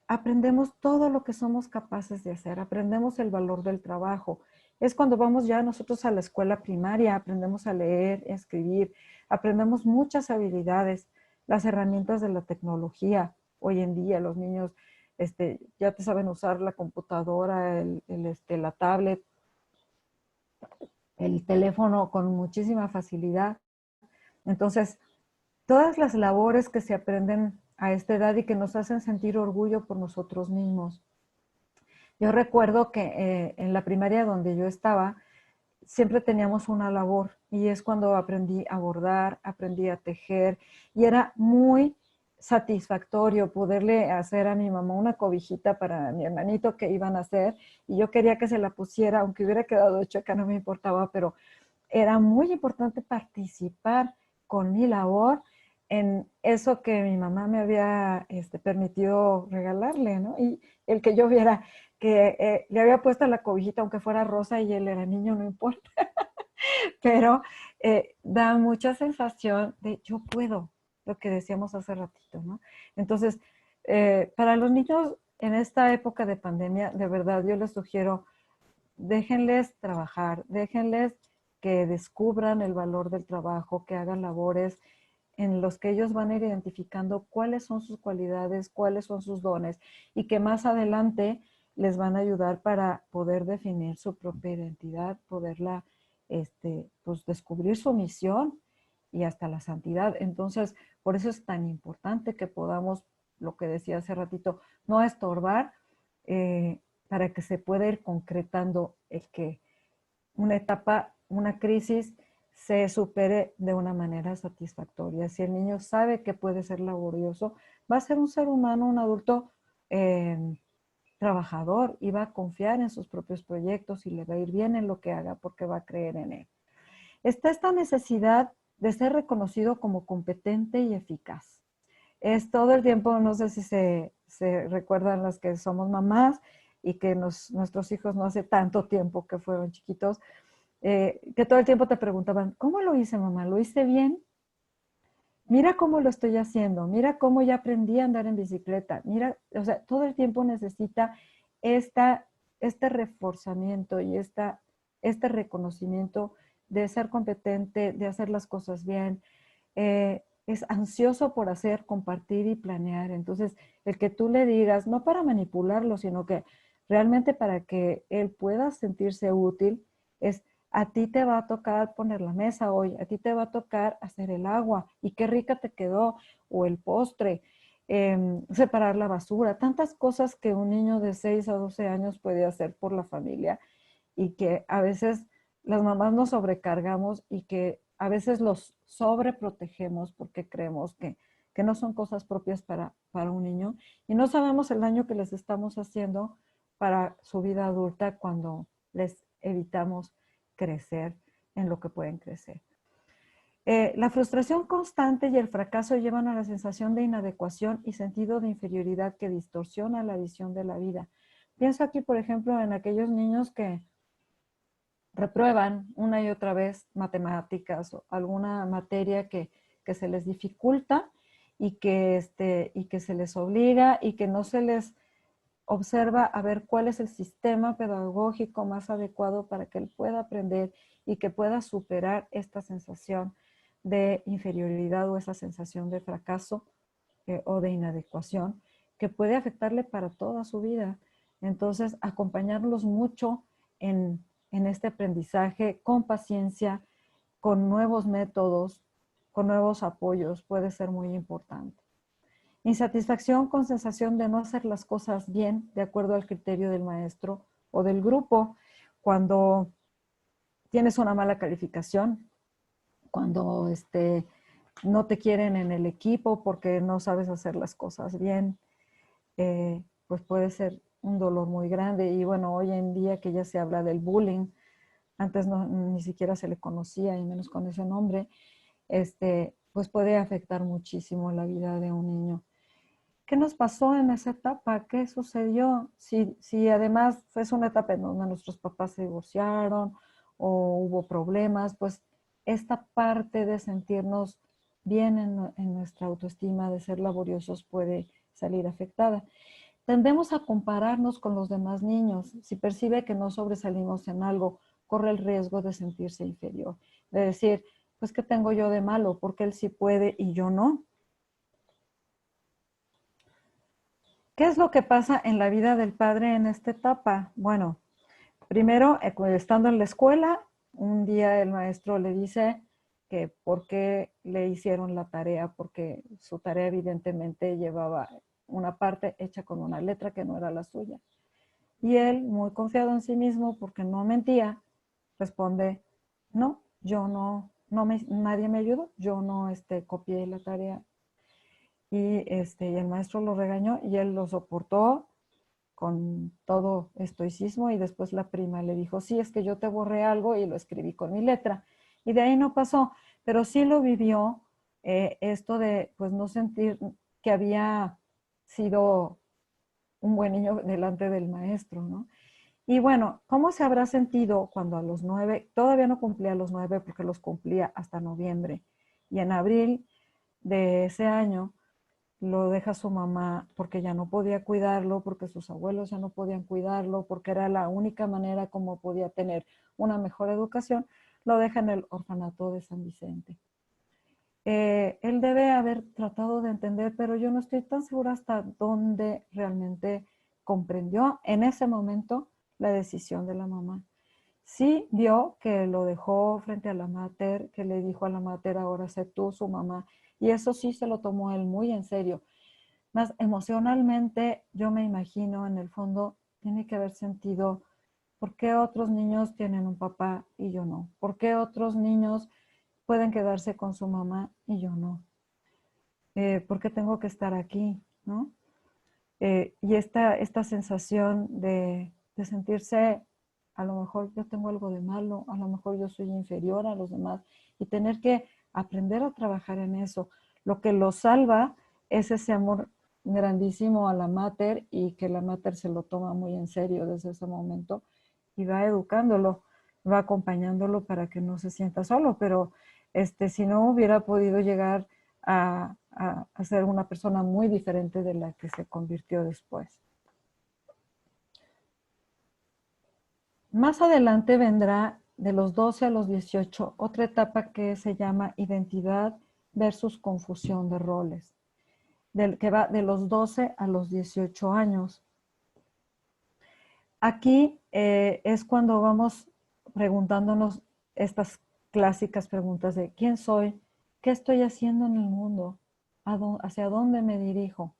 aprendemos todo lo que somos capaces de hacer, aprendemos el valor del trabajo. Es cuando vamos ya nosotros a la escuela primaria, aprendemos a leer, a escribir, aprendemos muchas habilidades, las herramientas de la tecnología. Hoy en día los niños ya te saben usar la computadora, la tablet. el teléfono con muchísima facilidad. Entonces, todas las labores que se aprenden a esta edad y que nos hacen sentir orgullo por nosotros mismos. Yo recuerdo que en la primaria donde yo estaba, siempre teníamos una labor y es cuando aprendí a bordar, aprendí a tejer y era muy satisfactorio poderle hacer a mi mamá una cobijita para mi hermanito que iban a hacer y yo quería que se la pusiera, aunque hubiera quedado chueca, no me importaba, pero era muy importante participar con mi labor en eso que mi mamá me había permitido regalarle, ¿no? Y el que yo viera que le había puesto la cobijita, aunque fuera rosa y él era niño, no importa, pero da mucha sensación de yo puedo, lo que decíamos hace ratito, ¿no? Entonces, para los niños en esta época de pandemia, de verdad, yo les sugiero, déjenles trabajar, déjenles que descubran el valor del trabajo, que hagan labores en los que ellos van a ir identificando cuáles son sus cualidades, cuáles son sus dones y que más adelante les van a ayudar para poder definir su propia identidad, poderla, pues descubrir su misión y hasta la santidad. Entonces, por eso es tan importante que podamos, lo que decía hace ratito, no estorbar para que se pueda ir concretando el que una etapa, una crisis se supere de una manera satisfactoria. Si el niño sabe que puede ser laborioso, va a ser un ser humano, un adulto trabajador y va a confiar en sus propios proyectos y le va a ir bien en lo que haga porque va a creer en él. Está esta necesidad de ser reconocido como competente y eficaz. Es todo el tiempo, no sé si se recuerdan las que somos mamás y que nuestros hijos no hace tanto tiempo que fueron chiquitos, que todo el tiempo te preguntaban, ¿cómo lo hice, mamá? ¿Lo hice bien? Mira cómo lo estoy haciendo, mira cómo ya aprendí a andar en bicicleta, mira, o sea, todo el tiempo necesita esta, este reforzamiento y este reconocimiento de ser competente, de hacer las cosas bien. Es ansioso por hacer, compartir y planear. Entonces, el que tú le digas, no para manipularlo, sino que realmente para que él pueda sentirse útil, es a ti te va a tocar poner la mesa hoy, a ti te va a tocar hacer el agua y qué rica te quedó, o el postre, separar la basura, tantas cosas que un niño de 6 a 12 años puede hacer por la familia y que a veces las mamás nos sobrecargamos y que a veces los sobreprotegemos porque creemos que no son cosas propias para un niño y no sabemos el daño que les estamos haciendo para su vida adulta cuando les evitamos crecer en lo que pueden crecer. La frustración constante y el fracaso llevan a la sensación de inadecuación y sentido de inferioridad que distorsiona la visión de la vida. Pienso aquí, por ejemplo, en aquellos niños que reprueban una y otra vez matemáticas o alguna materia que se les dificulta y que se les obliga y que no se les observa a ver cuál es el sistema pedagógico más adecuado para que él pueda aprender y que pueda superar esta sensación de inferioridad o esa sensación de fracaso o de inadecuación que puede afectarle para toda su vida. Entonces, acompañarlos mucho en este aprendizaje con paciencia, con nuevos métodos, con nuevos apoyos, puede ser muy importante. Insatisfacción con sensación de no hacer las cosas bien de acuerdo al criterio del maestro o del grupo. Cuando tienes una mala calificación, cuando no te quieren en el equipo porque no sabes hacer las cosas bien, pues puede ser un dolor muy grande. Y bueno, hoy en día que ya se habla del bullying, antes no, ni siquiera se le conocía y menos con ese nombre, pues puede afectar muchísimo la vida de un niño. ¿Qué nos pasó en esa etapa? ¿Qué sucedió? Si además fue una etapa en donde nuestros papás se divorciaron o hubo problemas, pues esta parte de sentirnos bien en nuestra autoestima, de ser laboriosos, puede salir afectada. Tendemos a compararnos con los demás niños. Si percibe que no sobresalimos en algo, corre el riesgo de sentirse inferior, de decir, pues, ¿qué tengo yo de malo? Porque él sí puede y yo no. ¿Qué es lo que pasa en la vida del padre en esta etapa? Bueno, primero, estando en la escuela, un día el maestro le dice que por qué le hicieron la tarea, porque su tarea evidentemente llevaba una parte hecha con una letra que no era la suya. Y él, muy confiado en sí mismo, porque no mentía, responde, no, yo nadie me ayudó, yo no copié la tarea. Y el maestro lo regañó y él lo soportó con todo estoicismo, y después la prima le dijo, sí, es que yo te borré algo y lo escribí con mi letra. Y de ahí no pasó, pero sí lo vivió, esto de pues no sentir que había sido un buen niño delante del maestro, ¿no? Y bueno, ¿cómo se habrá sentido cuando a los 9, todavía no cumplía los 9 porque los cumplía hasta noviembre, y en abril de ese año lo deja su mamá porque ya no podía cuidarlo, porque sus abuelos ya no podían cuidarlo, porque era la única manera como podía tener una mejor educación, lo deja en el orfanato de San Vicente. Él debe haber tratado de entender, pero yo no estoy tan segura hasta dónde realmente comprendió en ese momento la decisión de la mamá. Sí vio que lo dejó frente a la mater, que le dijo a la mater, ahora sé tú, su mamá, y eso sí se lo tomó él muy en serio. Más emocionalmente, yo me imagino, en el fondo, tiene que haber sentido, ¿por qué otros niños tienen un papá y yo no? ¿Por qué otros niños pueden quedarse con su mamá y yo no? ¿Por qué tengo que estar aquí? ¿No? Y esta sensación de sentirse, a lo mejor yo tengo algo de malo, a lo mejor yo soy inferior a los demás, y tener que aprender a trabajar en eso. Lo que lo salva es ese amor grandísimo a la mater, y que la mater se lo toma muy en serio desde ese momento y va educándolo, va acompañándolo para que no se sienta solo, pero si no hubiera podido llegar a ser una persona muy diferente de la que se convirtió después. Más adelante vendrá, de los 12 a los 18, otra etapa que se llama identidad versus confusión de roles, que va de los 12 a los 18 años. Aquí es cuando vamos preguntándonos estas clásicas preguntas de ¿quién soy? ¿Qué estoy haciendo en el mundo? ¿Hacia dónde me dirijo?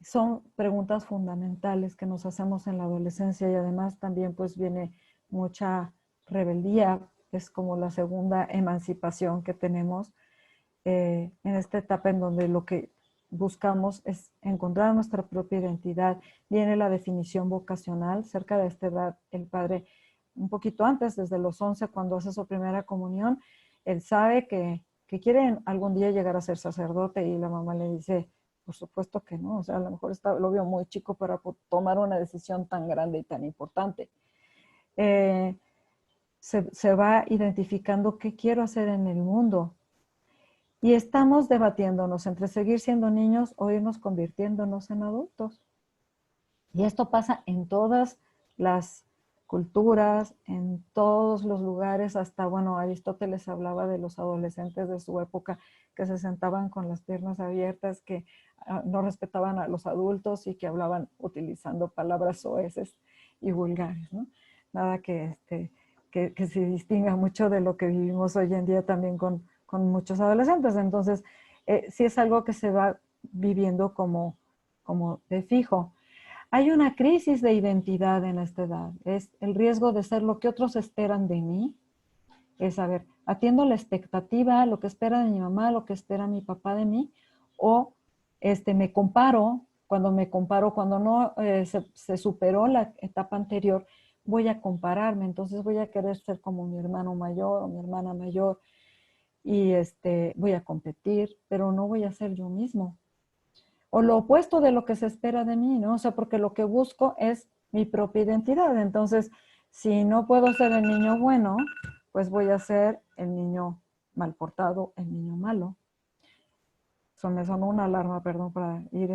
Son preguntas fundamentales que nos hacemos en la adolescencia, y además también pues viene mucha rebeldía, es como la segunda emancipación que tenemos en esta etapa, en donde lo que buscamos es encontrar nuestra propia identidad. Viene la definición vocacional. Cerca de esta edad, el padre, un poquito antes, desde los 11, cuando hace su primera comunión, él sabe que quiere algún día llegar a ser sacerdote, y la mamá le dice, por supuesto que no, o sea, a lo mejor lo vio muy chico para tomar una decisión tan grande y tan importante. Se va identificando qué quiero hacer en el mundo. Y estamos debatiéndonos entre seguir siendo niños o irnos convirtiéndonos en adultos. Y esto pasa en todas las culturas, en todos los lugares, hasta, bueno, Aristóteles hablaba de los adolescentes de su época que se sentaban con las piernas abiertas, que no respetaban a los adultos y que hablaban utilizando palabras soeces y vulgares, ¿no? Nada que se distinga mucho de lo que vivimos hoy en día también con muchos adolescentes. Entonces, sí es algo que se va viviendo como de fijo. Hay una crisis de identidad en esta edad. Es el riesgo de ser lo que otros esperan de mí. Es, a ver, atiendo la expectativa, lo que espera de mi mamá, lo que espera mi papá de mí, o me comparo. Cuando no se superó la etapa anterior, voy a compararme. Entonces voy a querer ser como mi hermano mayor o mi hermana mayor, y voy a competir, pero no voy a ser yo mismo. O lo opuesto de lo que se espera de mí, ¿no? O sea, porque lo que busco es mi propia identidad. Entonces, si no puedo ser el niño bueno, pues voy a ser el niño mal portado, el niño malo. Eso me sonó una alarma, perdón, para ir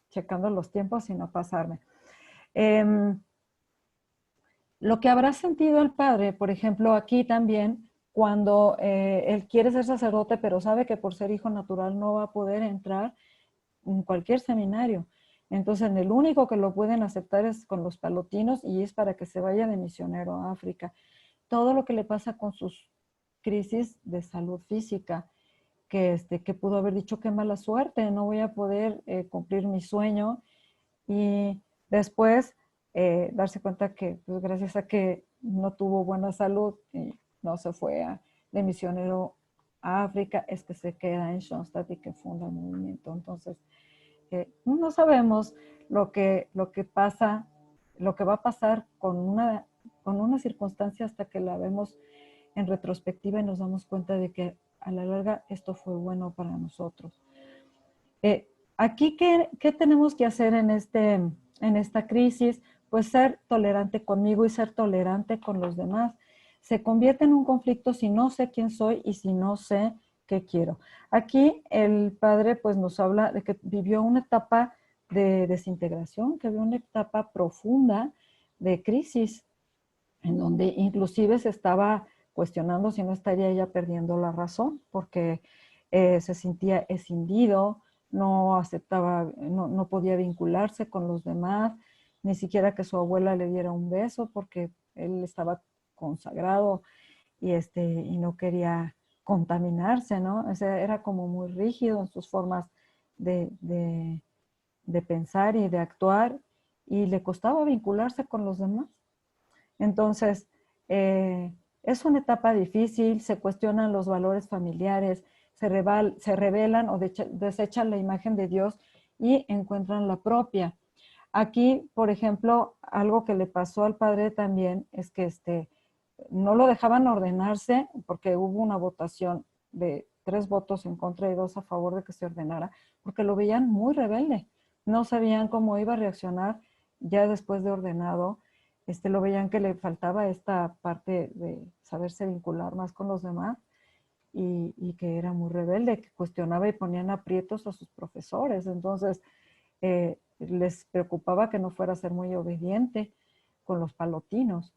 checando los tiempos y no pasarme. Lo que habrá sentido el padre, por ejemplo, aquí también, cuando él quiere ser sacerdote, pero sabe que por ser hijo natural no va a poder entrar en cualquier seminario. Entonces, el único que lo pueden aceptar es con los palotinos y es para que se vaya de misionero a África. Todo lo que le pasa con sus crisis de salud física, que pudo haber dicho qué mala suerte, no voy a poder cumplir mi sueño, y después darse cuenta que pues, gracias a que no tuvo buena salud y no se fue de misionero a África, es que se queda en Schoenstatt y que funda el movimiento. Entonces, no sabemos lo que pasa, lo que va a pasar con una circunstancia hasta que la vemos en retrospectiva y nos damos cuenta de que a la larga esto fue bueno para nosotros. Aquí, ¿qué tenemos que hacer en esta crisis? Pues ser tolerante conmigo y ser tolerante con los demás. Se convierte en un conflicto si no sé quién soy y si no sé qué quiero. Aquí el padre pues nos habla de que vivió una etapa de desintegración, que vivió una etapa profunda de crisis, en donde inclusive se estaba cuestionando si no estaría ella perdiendo la razón, porque se sentía escindido, no aceptaba, no podía vincularse con los demás, ni siquiera que su abuela le diera un beso, porque él estaba consagrado y no quería contaminarse, ¿no? O sea, era como muy rígido en sus formas de, de, de pensar y de actuar, y le costaba vincularse con los demás. Entonces, es una etapa difícil, se cuestionan los valores familiares, se revelan o desechan la imagen de Dios y encuentran la propia. Aquí, por ejemplo, algo que le pasó al padre también es que no lo dejaban ordenarse porque hubo una votación de 3 votos en contra y 2 a favor de que se ordenara, porque lo veían muy rebelde. No sabían cómo iba a reaccionar ya después de ordenado. Lo veían que le faltaba esta parte de saberse vincular más con los demás y que era muy rebelde, que cuestionaba y ponían aprietos a sus profesores. Entonces, les preocupaba que no fuera a ser muy obediente con los palotinos.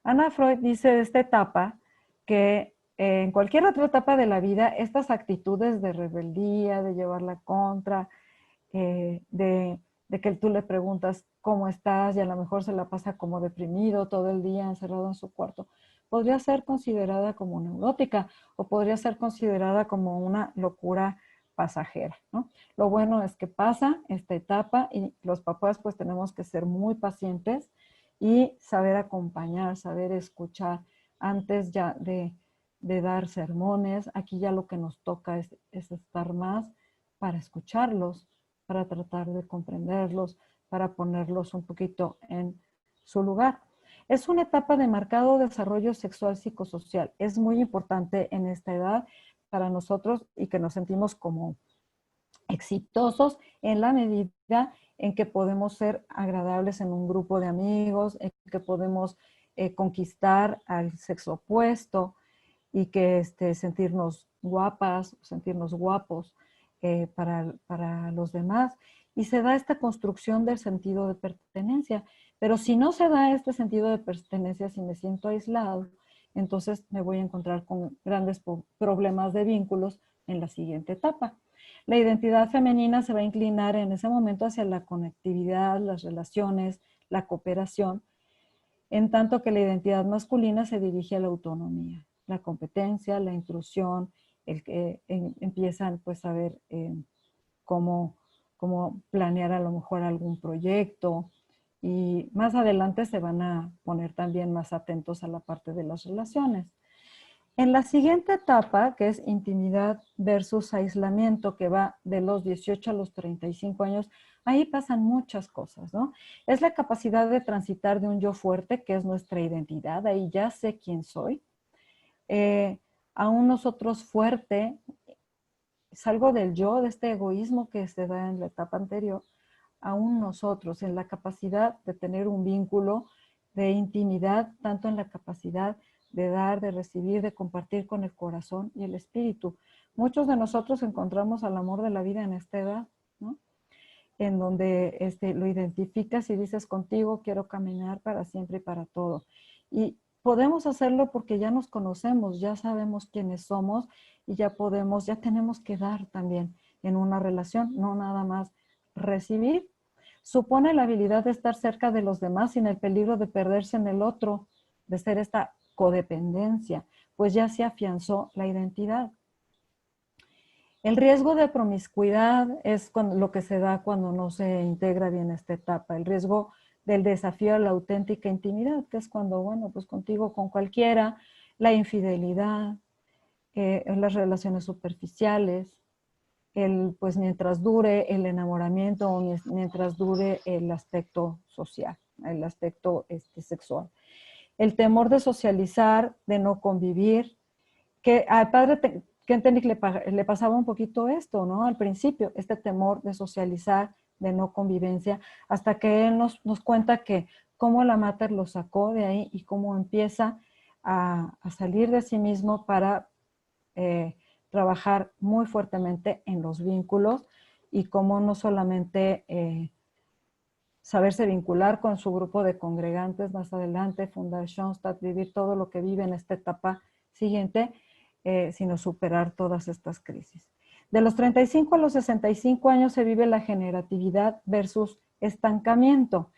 Ana Freud dice de esta etapa que en cualquier otra etapa de la vida, estas actitudes de rebeldía, de llevar la contra, de que tú le preguntas cómo estás y a lo mejor se la pasa como deprimido todo el día encerrado en su cuarto, podría ser considerada como neurótica o podría ser considerada como una locura pasajera, ¿no? Lo bueno es que pasa esta etapa y los papás pues tenemos que ser muy pacientes y saber acompañar, saber escuchar antes ya de dar sermones. Aquí ya lo que nos toca es estar más para escucharlos, para tratar de comprenderlos, para ponerlos un poquito en su lugar. Es una etapa de marcado desarrollo sexual psicosocial. Es muy importante en esta edad para nosotros y que nos sentimos como exitosos en la medida en que podemos ser agradables en un grupo de amigos, en que podemos conquistar al sexo opuesto y que sentirnos guapas, sentirnos guapos para los demás. Y se da esta construcción del sentido de pertenencia. Pero si no se da este sentido de pertenencia, si me siento aislado, entonces me voy a encontrar con grandes problemas de vínculos en la siguiente etapa. La identidad femenina se va a inclinar en ese momento hacia la conectividad, las relaciones, la cooperación, en tanto que la identidad masculina se dirige a la autonomía, la competencia, la intrusión, el que empiezan pues a ver cómo, cómo planear a lo mejor algún proyecto, y más adelante se van a poner también más atentos a la parte de las relaciones. En la siguiente etapa, que es intimidad versus aislamiento, que va de los 18 a los 35 años, ahí pasan muchas cosas, ¿no? Es la capacidad de transitar de un yo fuerte, que es nuestra identidad, ahí ya sé quién soy, a un nosotros fuerte, salgo del yo, de este egoísmo que se da en la etapa anterior, a un nosotros, en la capacidad de tener un vínculo de intimidad, tanto en la capacidad de dar, de recibir, de compartir con el corazón y el espíritu. Muchos de nosotros encontramos al amor de la vida en esta edad, ¿no? En donde lo identificas y dices, contigo quiero caminar para siempre y para todo. Y podemos hacerlo porque ya nos conocemos, ya sabemos quiénes somos y ya tenemos que dar también en una relación, no nada más recibir. supone la habilidad de estar cerca de los demás sin el peligro de perderse en el otro, de ser esta codependencia, pues ya se afianzó la identidad. El riesgo de promiscuidad es lo que se da cuando no se integra bien esta etapa. El riesgo del desafío a la auténtica intimidad, que es cuando, bueno, pues contigo, con cualquiera, la infidelidad, las relaciones superficiales, pues mientras dure el enamoramiento o mientras dure el aspecto social, el aspecto sexual. El temor de socializar, de no convivir, que al padre Kentenich le pasaba un poquito esto, ¿no? Al principio, este temor de socializar, de no convivencia, hasta que él nos cuenta que cómo la Mater lo sacó de ahí y cómo empieza a salir de sí mismo para trabajar muy fuertemente en los vínculos y cómo no solamente saberse vincular con su grupo de congregantes más adelante, fundar Schoenstatt, vivir todo lo que vive en esta etapa siguiente, sino superar todas estas crisis. De los 35 a los 65 años se vive la generatividad versus estancamiento.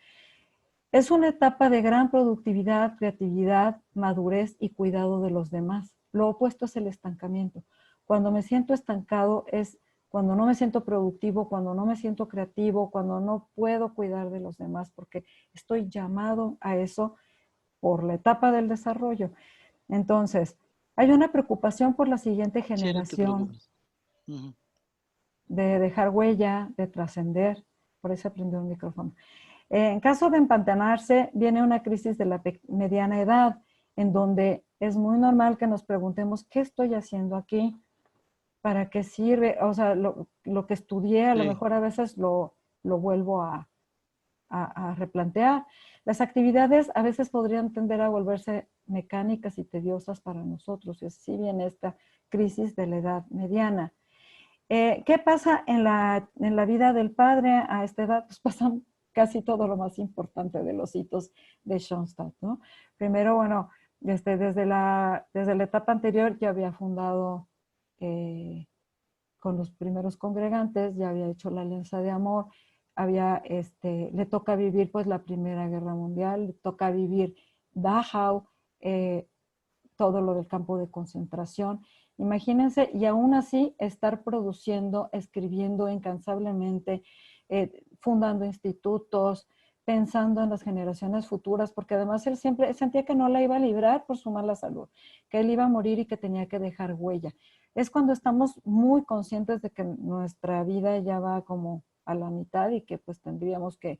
Es una etapa de gran productividad, creatividad, madurez y cuidado de los demás. Lo opuesto es el estancamiento. Cuando me siento estancado es cuando no me siento productivo, cuando no me siento creativo, cuando no puedo cuidar de los demás, porque estoy llamado a eso por la etapa del desarrollo. Entonces, hay una preocupación por la siguiente generación, de dejar huella, de trascender. Por eso aprendió el micrófono. En caso de empantanarse, viene una crisis de la mediana edad, en donde es muy normal que nos preguntemos, ¿qué estoy haciendo aquí? ¿Para qué sirve? O sea, lo que estudié, a lo mejor a veces lo vuelvo a replantear. Las actividades a veces podrían tender a volverse mecánicas y tediosas para nosotros, y así viene esta crisis de la edad mediana. ¿Qué pasa en la vida del padre a esta edad? Pues pasan casi todo lo más importante de los hitos de Schoenstatt, ¿no? Primero, bueno, desde la etapa anterior ya había fundado con los primeros congregantes, ya había hecho la alianza de amor, le toca vivir pues la Primera Guerra Mundial, le toca vivir Dachau, todo lo del campo de concentración. Imagínense, y aún así estar produciendo, escribiendo incansablemente, fundando institutos, pensando en las generaciones futuras, porque además él siempre sentía que no la iba a librar por su mala salud, que él iba a morir y que tenía que dejar huella. Es cuando estamos muy conscientes de que nuestra vida ya va como a la mitad y que pues tendríamos que,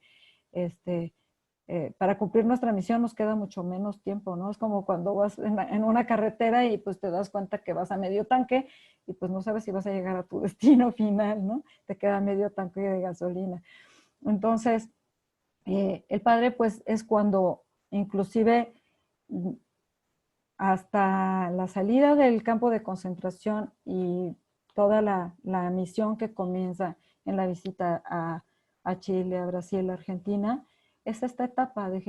para cumplir nuestra misión nos queda mucho menos tiempo, ¿no? Es como cuando vas en una carretera y pues te das cuenta que vas a medio tanque y pues no sabes si vas a llegar a tu destino final, ¿no? Te queda medio tanque de gasolina. Entonces, el padre pues es cuando inclusive hasta la salida del campo de concentración y toda la misión que comienza en la visita a Chile, a Brasil, a Argentina, es esta etapa de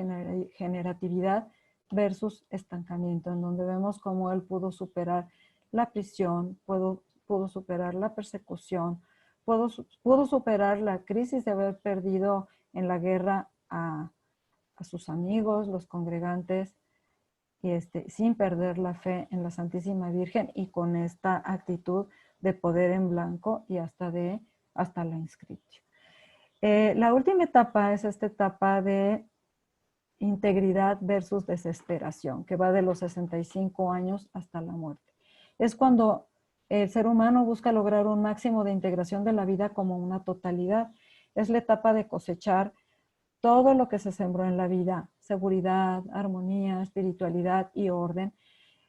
generatividad versus estancamiento, en donde vemos cómo él pudo superar la prisión, pudo superar la persecución, pudo superar la crisis de haber perdido en la guerra a sus amigos, los congregantes, y sin perder la fe en la Santísima Virgen y con esta actitud de poder en blanco y hasta la inscripción. La última etapa es esta etapa de integridad versus desesperación, que va de los 65 años hasta la muerte. Es cuando el ser humano busca lograr un máximo de integración de la vida como una totalidad. Es la etapa de cosechar todo lo que se sembró en la vida, seguridad, armonía, espiritualidad y orden.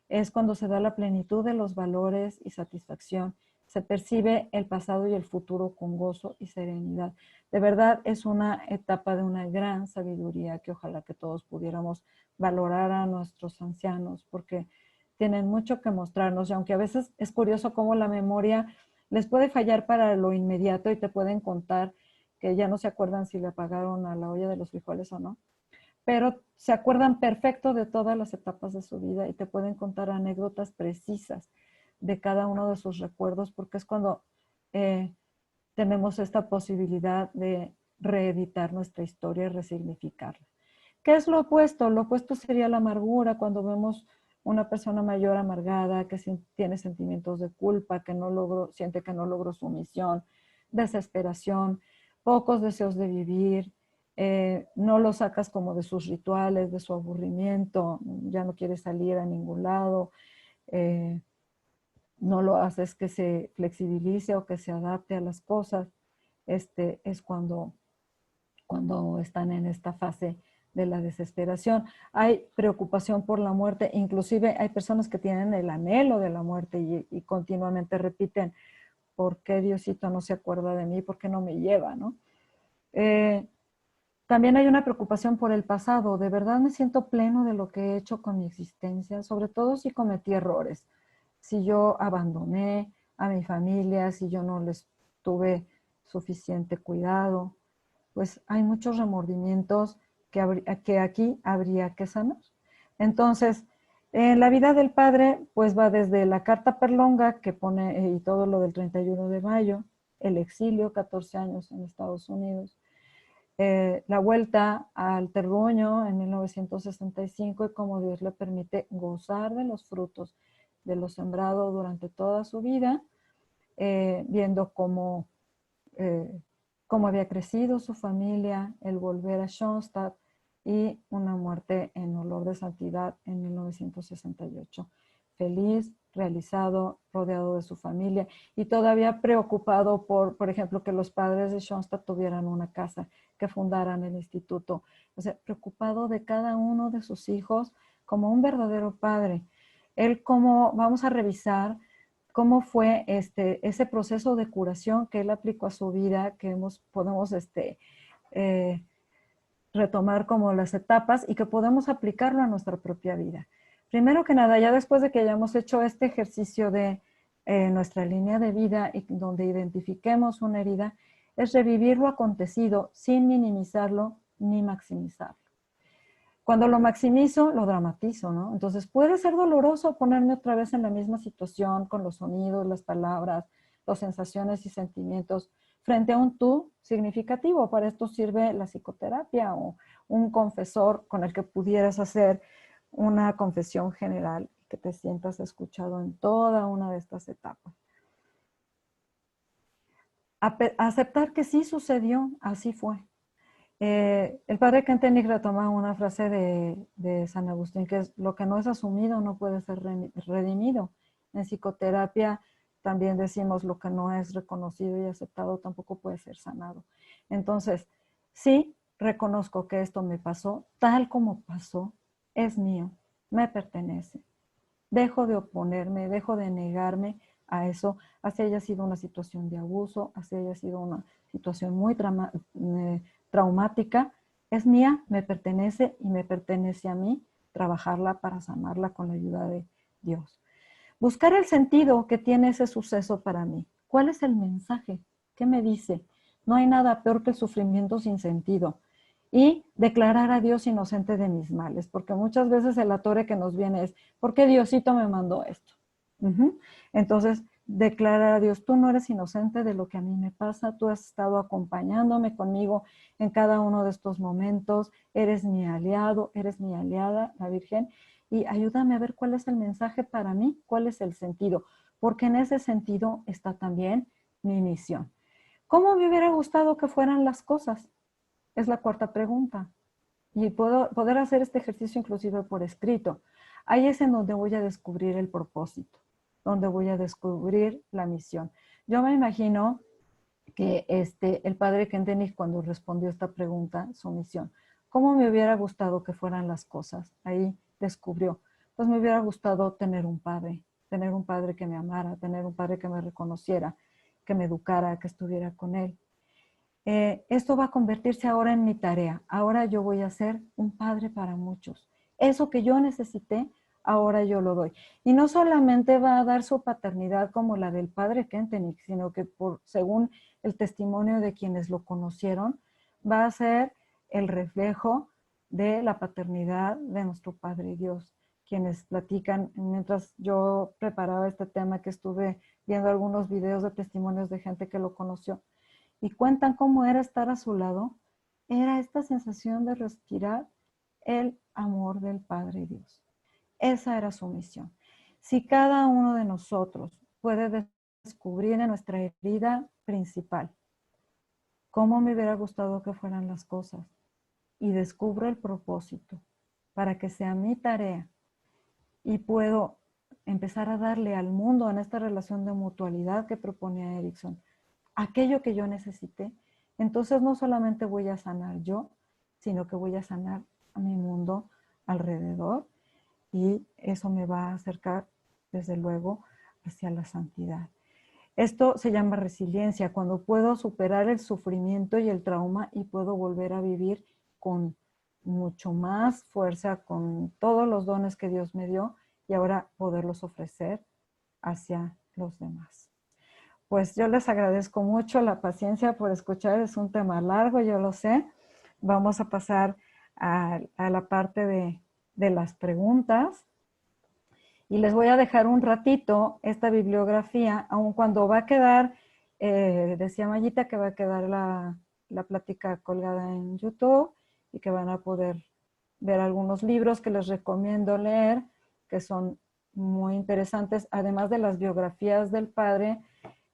Es cuando se da la plenitud de los valores y satisfacción. Se percibe el pasado y el futuro con gozo y serenidad. De verdad es una etapa de una gran sabiduría que ojalá que todos pudiéramos valorar a nuestros ancianos, porque tienen mucho que mostrarnos, y aunque a veces es curioso cómo la memoria les puede fallar para lo inmediato y te pueden contar que ya no se acuerdan si le apagaron a la olla de los frijoles o no, pero se acuerdan perfecto de todas las etapas de su vida y te pueden contar anécdotas precisas de cada uno de sus recuerdos, porque es cuando tenemos esta posibilidad de reeditar nuestra historia y resignificarla. ¿Qué es lo opuesto? Lo opuesto sería la amargura, cuando vemos una persona mayor amargada, que tiene sentimientos de culpa, que no logró, siente que no logró su misión, desesperación, pocos deseos de vivir, no lo sacas como de sus rituales, de su aburrimiento, ya no quiere salir a ningún lado, no lo haces que se flexibilice o que se adapte a las cosas. Es cuando están en esta fase de la desesperación. Hay preocupación por la muerte, inclusive hay personas que tienen el anhelo de la muerte y continuamente repiten, ¿por qué Diosito no se acuerda de mí? ¿Por qué no me lleva? ¿No? También hay una preocupación por el pasado. ¿De verdad me siento pleno de lo que he hecho con mi existencia? Sobre todo si cometí errores, si yo abandoné a mi familia, si yo no les tuve suficiente cuidado, pues hay muchos remordimientos que aquí habría que sanar. Entonces, en la vida del padre, pues va desde la carta perlonga que pone y todo lo del 31 de mayo, el exilio, 14 años en Estados Unidos, la vuelta al terruño en 1965 y cómo Dios le permite gozar de los frutos de lo sembrado durante toda su vida, viendo cómo había crecido su familia, el volver a Schoenstatt y una muerte en olor de santidad en 1968. Feliz, realizado, rodeado de su familia y todavía preocupado por ejemplo, que los padres de Schoenstatt tuvieran una casa, que fundaran el instituto. O sea, preocupado de cada uno de sus hijos como un verdadero padre. Él como, vamos a revisar cómo fue ese proceso de curación que él aplicó a su vida, que podemos eh, retomar como las etapas y que podemos aplicarlo a nuestra propia vida. Primero que nada, ya después de que hayamos hecho este ejercicio de nuestra línea de vida y donde identifiquemos una herida, es revivir lo acontecido sin minimizarlo ni maximizarlo. Cuando lo maximizo, lo dramatizo, ¿no? Entonces puede ser doloroso ponerme otra vez en la misma situación con los sonidos, las palabras, las sensaciones y sentimientos frente a un tú significativo. Para esto sirve la psicoterapia o un confesor con el que pudieras hacer una confesión general, que te sientas escuchado en toda una de estas etapas. Aceptar que sí sucedió, así fue. El padre Kentenich retoma una frase de San Agustín, que es: lo que no es asumido no puede ser redimido. En psicoterapia también decimos: lo que no es reconocido y aceptado tampoco puede ser sanado. Entonces, sí, reconozco que esto me pasó, tal como pasó, es mío, me pertenece. Dejo de oponerme, dejo de negarme a eso, así haya sido una situación de abuso, así haya sido una situación muy traumática, es mía, me pertenece y me pertenece a mí trabajarla para sanarla con la ayuda de Dios. Buscar el sentido que tiene ese suceso para mí. ¿Cuál es el mensaje? ¿Qué me dice? No hay nada peor que el sufrimiento sin sentido. Y declarar a Dios inocente de mis males, porque muchas veces el atore que nos viene es: ¿por qué Diosito me mandó esto? Entonces, declarar a Dios: tú no eres inocente de lo que a mí me pasa, tú has estado acompañándome conmigo en cada uno de estos momentos, eres mi aliado, eres mi aliada, la Virgen, y ayúdame a ver cuál es el mensaje para mí, cuál es el sentido, porque en ese sentido está también mi misión. ¿Cómo me hubiera gustado que fueran las cosas? Es la cuarta pregunta. Y poder hacer este ejercicio inclusive por escrito. Ahí es en donde voy a descubrir el propósito, donde voy a descubrir la misión. Yo me imagino que el padre Kentenich, cuando respondió esta pregunta, su misión: ¿cómo me hubiera gustado que fueran las cosas? Ahí descubrió: pues me hubiera gustado tener un padre que me amara, tener un padre que me reconociera, que me educara, que estuviera con él. Esto va a convertirse ahora en mi tarea. Ahora yo voy a ser un padre para muchos. Eso que yo necesité, ahora yo lo doy. Y no solamente va a dar su paternidad como la del padre Kentenich, sino que según el testimonio de quienes lo conocieron, va a ser el reflejo de la paternidad de nuestro Padre Dios. Quienes platican, mientras yo preparaba este tema, que estuve viendo algunos videos de testimonios de gente que lo conoció, y cuentan cómo era estar a su lado, era esta sensación de respirar el amor del Padre Dios. Esa era su misión. Si cada uno de nosotros puede descubrir en nuestra herida principal cómo me hubiera gustado que fueran las cosas y descubro el propósito para que sea mi tarea y puedo empezar a darle al mundo en esta relación de mutualidad que proponía Erickson aquello que yo necesité, entonces no solamente voy a sanar yo, sino que voy a sanar a mi mundo alrededor y eso me va a acercar, desde luego, hacia la santidad. Esto se llama resiliencia, cuando puedo superar el sufrimiento y el trauma y puedo volver a vivir con mucho más fuerza, con todos los dones que Dios me dio y ahora poderlos ofrecer hacia los demás. Pues yo les agradezco mucho la paciencia por escuchar, es un tema largo, yo lo sé. Vamos a pasar a la parte de las preguntas. Y les voy a dejar un ratito esta bibliografía, aun cuando va a quedar, decía Mayita que va a quedar la plática colgada en YouTube y que van a poder ver algunos libros que les recomiendo leer, que son muy interesantes, además de las biografías del padre,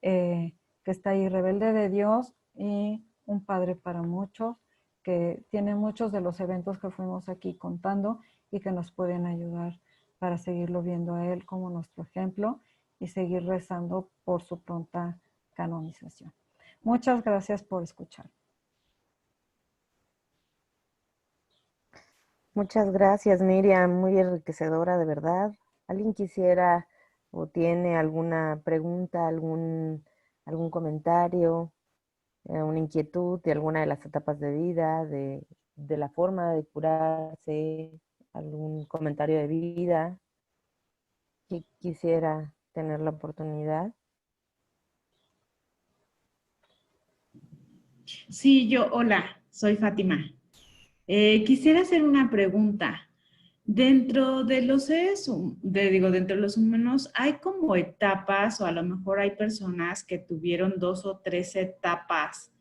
que está ahí, Rebelde de Dios y Un Padre para Muchos, que tiene muchos de los eventos que fuimos aquí contando y que nos pueden ayudar para seguirlo viendo a él como nuestro ejemplo y seguir rezando por su pronta canonización. Muchas gracias por escuchar. Muchas gracias, Miriam, muy enriquecedora, de verdad. ¿Alguien quisiera o tiene alguna pregunta, algún comentario, una inquietud de alguna de las etapas de vida, de la forma de curarse, algún comentario de vida que quisiera tener la oportunidad? Sí, hola, soy Fátima. Quisiera hacer una pregunta. Dentro de los seres, dentro de los humanos, ¿hay como etapas o a lo mejor hay personas que tuvieron 2 o 3 etapas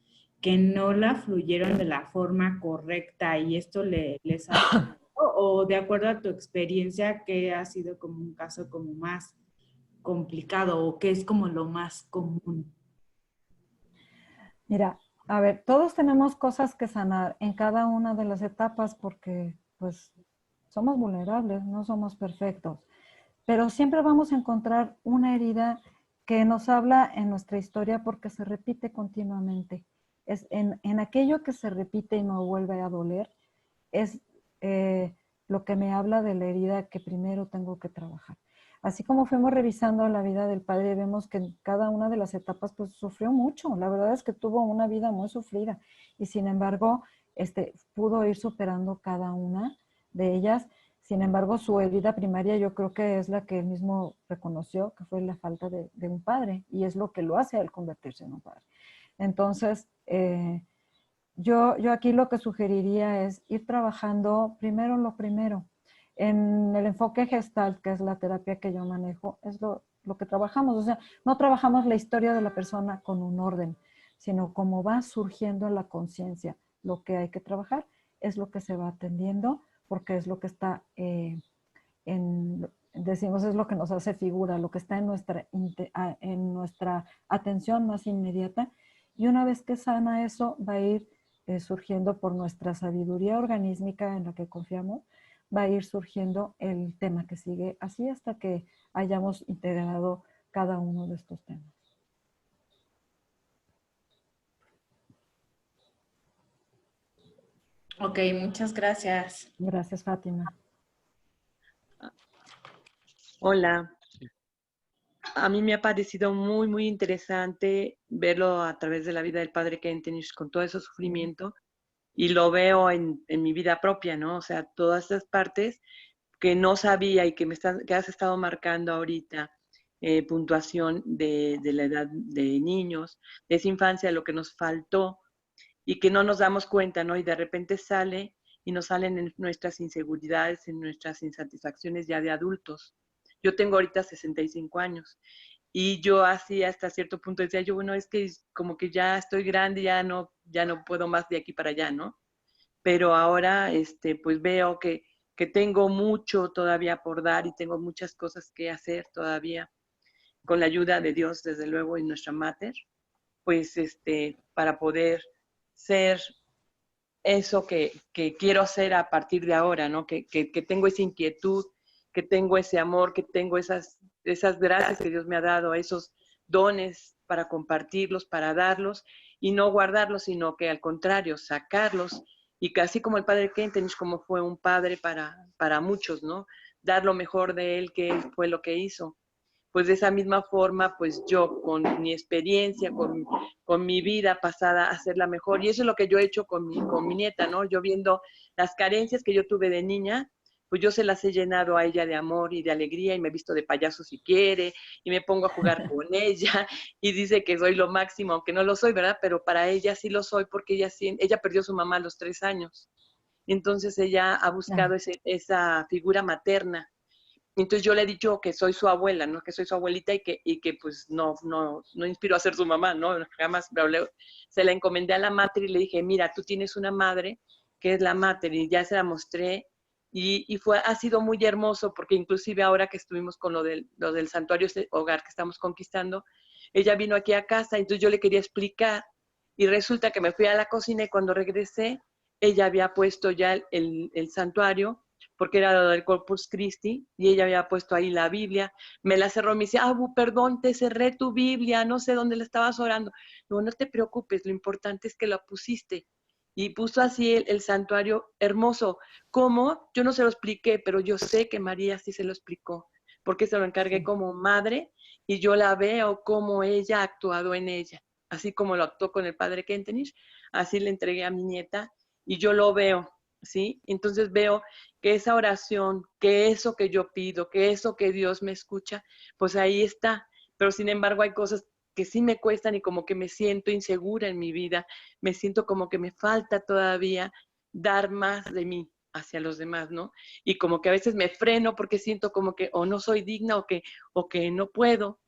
que no la fluyeron de la forma correcta y esto les ha... o de acuerdo a tu experiencia, ¿qué ha sido como un caso como más complicado o qué es como lo más común? Mira, a ver, todos tenemos cosas que sanar en cada una de las etapas porque pues somos vulnerables, no somos perfectos, pero siempre vamos a encontrar una herida que nos habla en nuestra historia porque se repite continuamente. Es en aquello que se repite y no vuelve a doler, es lo que me habla de la herida que primero tengo que trabajar. Así como fuimos revisando la vida del padre, vemos que en cada una de las etapas pues sufrió mucho. La verdad es que tuvo una vida muy sufrida y sin embargo pudo ir superando cada una de ellas. Sin embargo, su herida primaria yo creo que es la que él mismo reconoció, que fue la falta de un padre y es lo que lo hace al convertirse en un padre. Entonces, yo aquí lo que sugeriría es ir trabajando primero lo primero. En el enfoque Gestalt, que es la terapia que yo manejo, es lo que trabajamos. O sea, no trabajamos la historia de la persona con un orden, sino cómo va surgiendo en la conciencia. Lo que hay que trabajar es lo que se va atendiendo, porque es lo que está decimos, es lo que nos hace figura, lo que está en nuestra atención más inmediata. Y una vez que sana eso, va a ir surgiendo por nuestra sabiduría organísmica en la que confiamos, va a ir surgiendo el tema que sigue, así hasta que hayamos integrado cada uno de estos temas. Ok, muchas gracias. Gracias, Fátima. Hola. A mí me ha parecido muy, muy interesante verlo a través de la vida del padre Kentenich con todo ese sufrimiento y lo veo en mi vida propia, ¿no? O sea, todas esas partes que no sabía y que has estado marcando ahorita, puntuación de la edad de niños, de esa infancia, lo que nos faltó y que no nos damos cuenta, ¿no? Y de repente sale y nos salen en nuestras inseguridades, en nuestras insatisfacciones ya de adultos. Yo tengo ahorita 65 años Y yo así hasta cierto punto decía yo, bueno, es que como que ya estoy grande, ya no puedo más de aquí para allá, ¿no? Pero ahora, pues veo que tengo mucho todavía por dar y tengo muchas cosas que hacer todavía con la ayuda de Dios, desde luego, y nuestra mater, pues, para poder ser eso que quiero hacer a partir de ahora, ¿no? Que tengo esa inquietud, que tengo ese amor, que tengo esas gracias que Dios me ha dado, esos dones para compartirlos, para darlos y no guardarlos, sino que al contrario, sacarlos. Y casi como el padre Kentenich, como fue un padre para muchos, ¿no? Dar lo mejor de él, que él fue lo que hizo. Pues de esa misma forma, pues yo con mi experiencia, con mi vida pasada, hacerla mejor. Y eso es lo que yo he hecho con mi nieta, ¿no? Yo viendo las carencias que yo tuve de niña, pues yo se las he llenado a ella de amor y de alegría y me he visto de payaso si quiere y me pongo a jugar con ella y dice que soy lo máximo, aunque no lo soy, ¿verdad? Pero para ella sí lo soy porque ella perdió a su mamá a los 3 años. Entonces ella ha buscado esa figura materna. Entonces yo le he dicho que soy su abuela, ¿no? Que soy su abuelita y que pues no inspiro a ser su mamá, ¿no? Jamás, pero se la encomendé a la madre y le dije, mira, tú tienes una madre que es la madre y ya se la mostré y ha sido muy hermoso porque inclusive ahora que estuvimos con lo del santuario, ese hogar que estamos conquistando, ella vino aquí a casa, entonces yo le quería explicar y resulta que me fui a la cocina y cuando regresé, ella había puesto ya el santuario porque era lo del Corpus Christi, y ella había puesto ahí la Biblia, me la cerró, me dice, perdón, te cerré tu Biblia, no sé dónde la estabas orando. No, no te preocupes, lo importante es que la pusiste. Y puso así el santuario hermoso. ¿Cómo? Yo no se lo expliqué, pero yo sé que María sí se lo explicó, porque se lo encargué como madre, y yo la veo como ella ha actuado en ella, así como lo actuó con el padre Kentenich, así le entregué a mi nieta, y yo lo veo, ¿sí? Entonces veo que esa oración, que eso que yo pido, que eso que Dios me escucha, pues ahí está. Pero sin embargo hay cosas que sí me cuestan y como que me siento insegura en mi vida, me siento como que me falta todavía dar más de mí hacia los demás, ¿no? Y como que a veces me freno porque siento como que o no soy digna o que no puedo.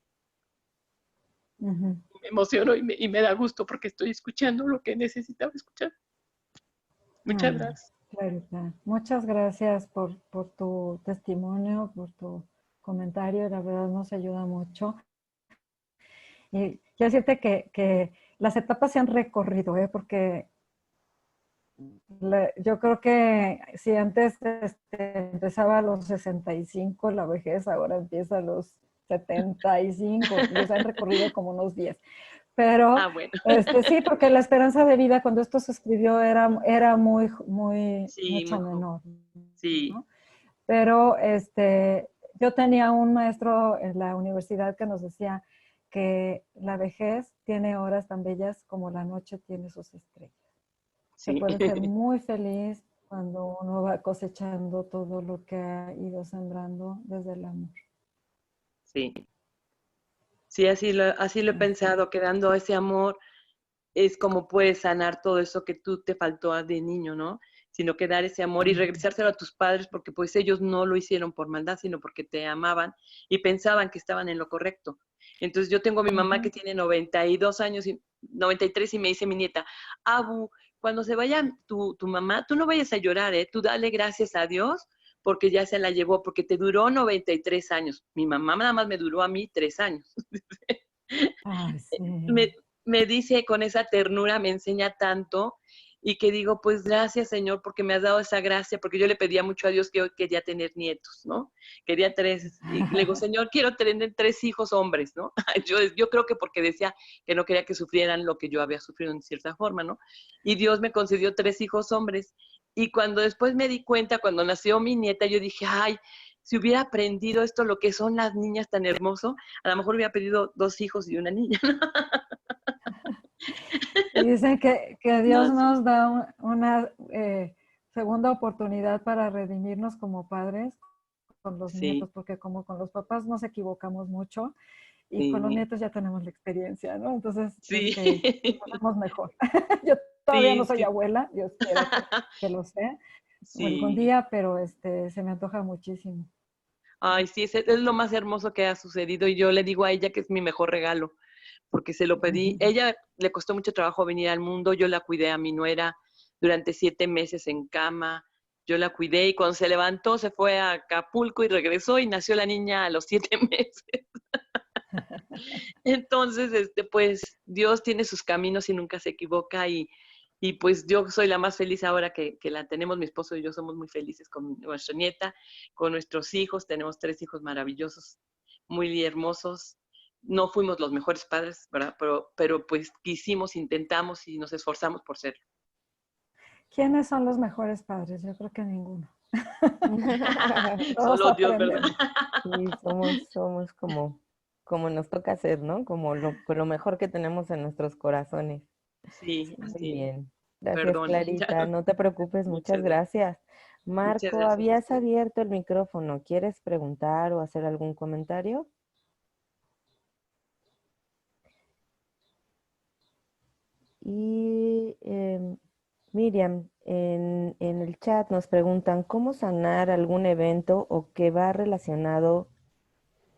Ujú. Me emociono y me da gusto porque estoy escuchando lo que necesitaba escuchar. Muchas gracias. Clarita, muchas gracias por tu testimonio, por tu comentario, la verdad nos ayuda mucho. Y quiero decirte que las etapas se han recorrido, porque yo creo que si antes empezaba a los 65 la vejez, ahora empieza a los 75, y se han recorrido como unos 10. Pero Bueno. sí, porque la esperanza de vida cuando esto se escribió era Sí, mucho muy menor. Sí. ¿No? Pero yo tenía un maestro en la universidad que nos decía que la vejez tiene horas tan bellas como la noche tiene sus estrellas. Se Sí. puede ser muy feliz cuando uno va cosechando todo lo que ha ido sembrando desde el amor. Sí. Sí, así lo he pensado, que dando ese amor es como puedes sanar todo eso que tú te faltó de niño, ¿no? Sino que dar ese amor y regresárselo a tus padres porque pues ellos no lo hicieron por maldad, sino porque te amaban y pensaban que estaban en lo correcto. Entonces yo tengo a mi mamá que tiene 92 años, 93 y me dice mi nieta, Abu, cuando se vaya tu mamá, tú no vayas a llorar, tú dale gracias a Dios porque ya se la llevó, porque te duró 93 años. Mi mamá nada más me duró a mí 3 años. Ay, sí. Me dice con esa ternura, me enseña tanto y que digo, pues gracias Señor porque me has dado esa gracia, porque yo le pedía mucho a Dios que hoy quería tener nietos, ¿no? Quería 3, y le digo, Señor, quiero tener 3 hijos hombres, ¿no? Yo creo que porque decía que no quería que sufrieran lo que yo había sufrido en cierta forma, ¿no? Y Dios me concedió 3 hijos hombres. Y cuando después me di cuenta, cuando nació mi nieta, yo dije, ay, si hubiera aprendido esto, lo que son las niñas tan hermoso, a lo mejor hubiera pedido 2 hijos y una niña, ¿no? Y dicen que Dios No, sí. nos da una segunda oportunidad para redimirnos como padres con los nietos, porque como con los papás nos equivocamos mucho y con los nietos ya tenemos la experiencia, ¿no? Entonces, podemos mejor. Yo todavía no soy abuela, yo espero que lo sea algún día, pero se me antoja muchísimo. Ay, sí, es lo más hermoso que ha sucedido y yo le digo a ella que es mi mejor regalo, porque se lo pedí. Ella le costó mucho trabajo venir al mundo, yo la cuidé a mi nuera durante 7 meses en cama, yo la cuidé y cuando se levantó se fue a Acapulco y regresó y nació la niña a los 7 meses. Entonces, pues Dios tiene sus caminos y nunca se equivoca y pues yo soy la más feliz ahora que la tenemos, mi esposo y yo somos muy felices con nuestra nieta, con nuestros hijos, tenemos 3 hijos maravillosos, muy hermosos. No fuimos los mejores padres, ¿verdad? Pero pues quisimos, intentamos y nos esforzamos por serlo. ¿Quiénes son los mejores padres? Yo creo que ninguno. Todos Solo Dios, ¿verdad? aprendemos. Sí, somos como nos toca hacer, ¿no? Como lo mejor que tenemos en nuestros corazones. Sí, Muy así es. bien. Gracias, Perdón. Clarita. No te preocupes, muchas Muchas gracias. gracias. Muchas Marco, gracias. habías abierto el micrófono. ¿Quieres preguntar o hacer algún comentario? Y Miriam, en el chat nos preguntan cómo sanar algún evento o que va relacionado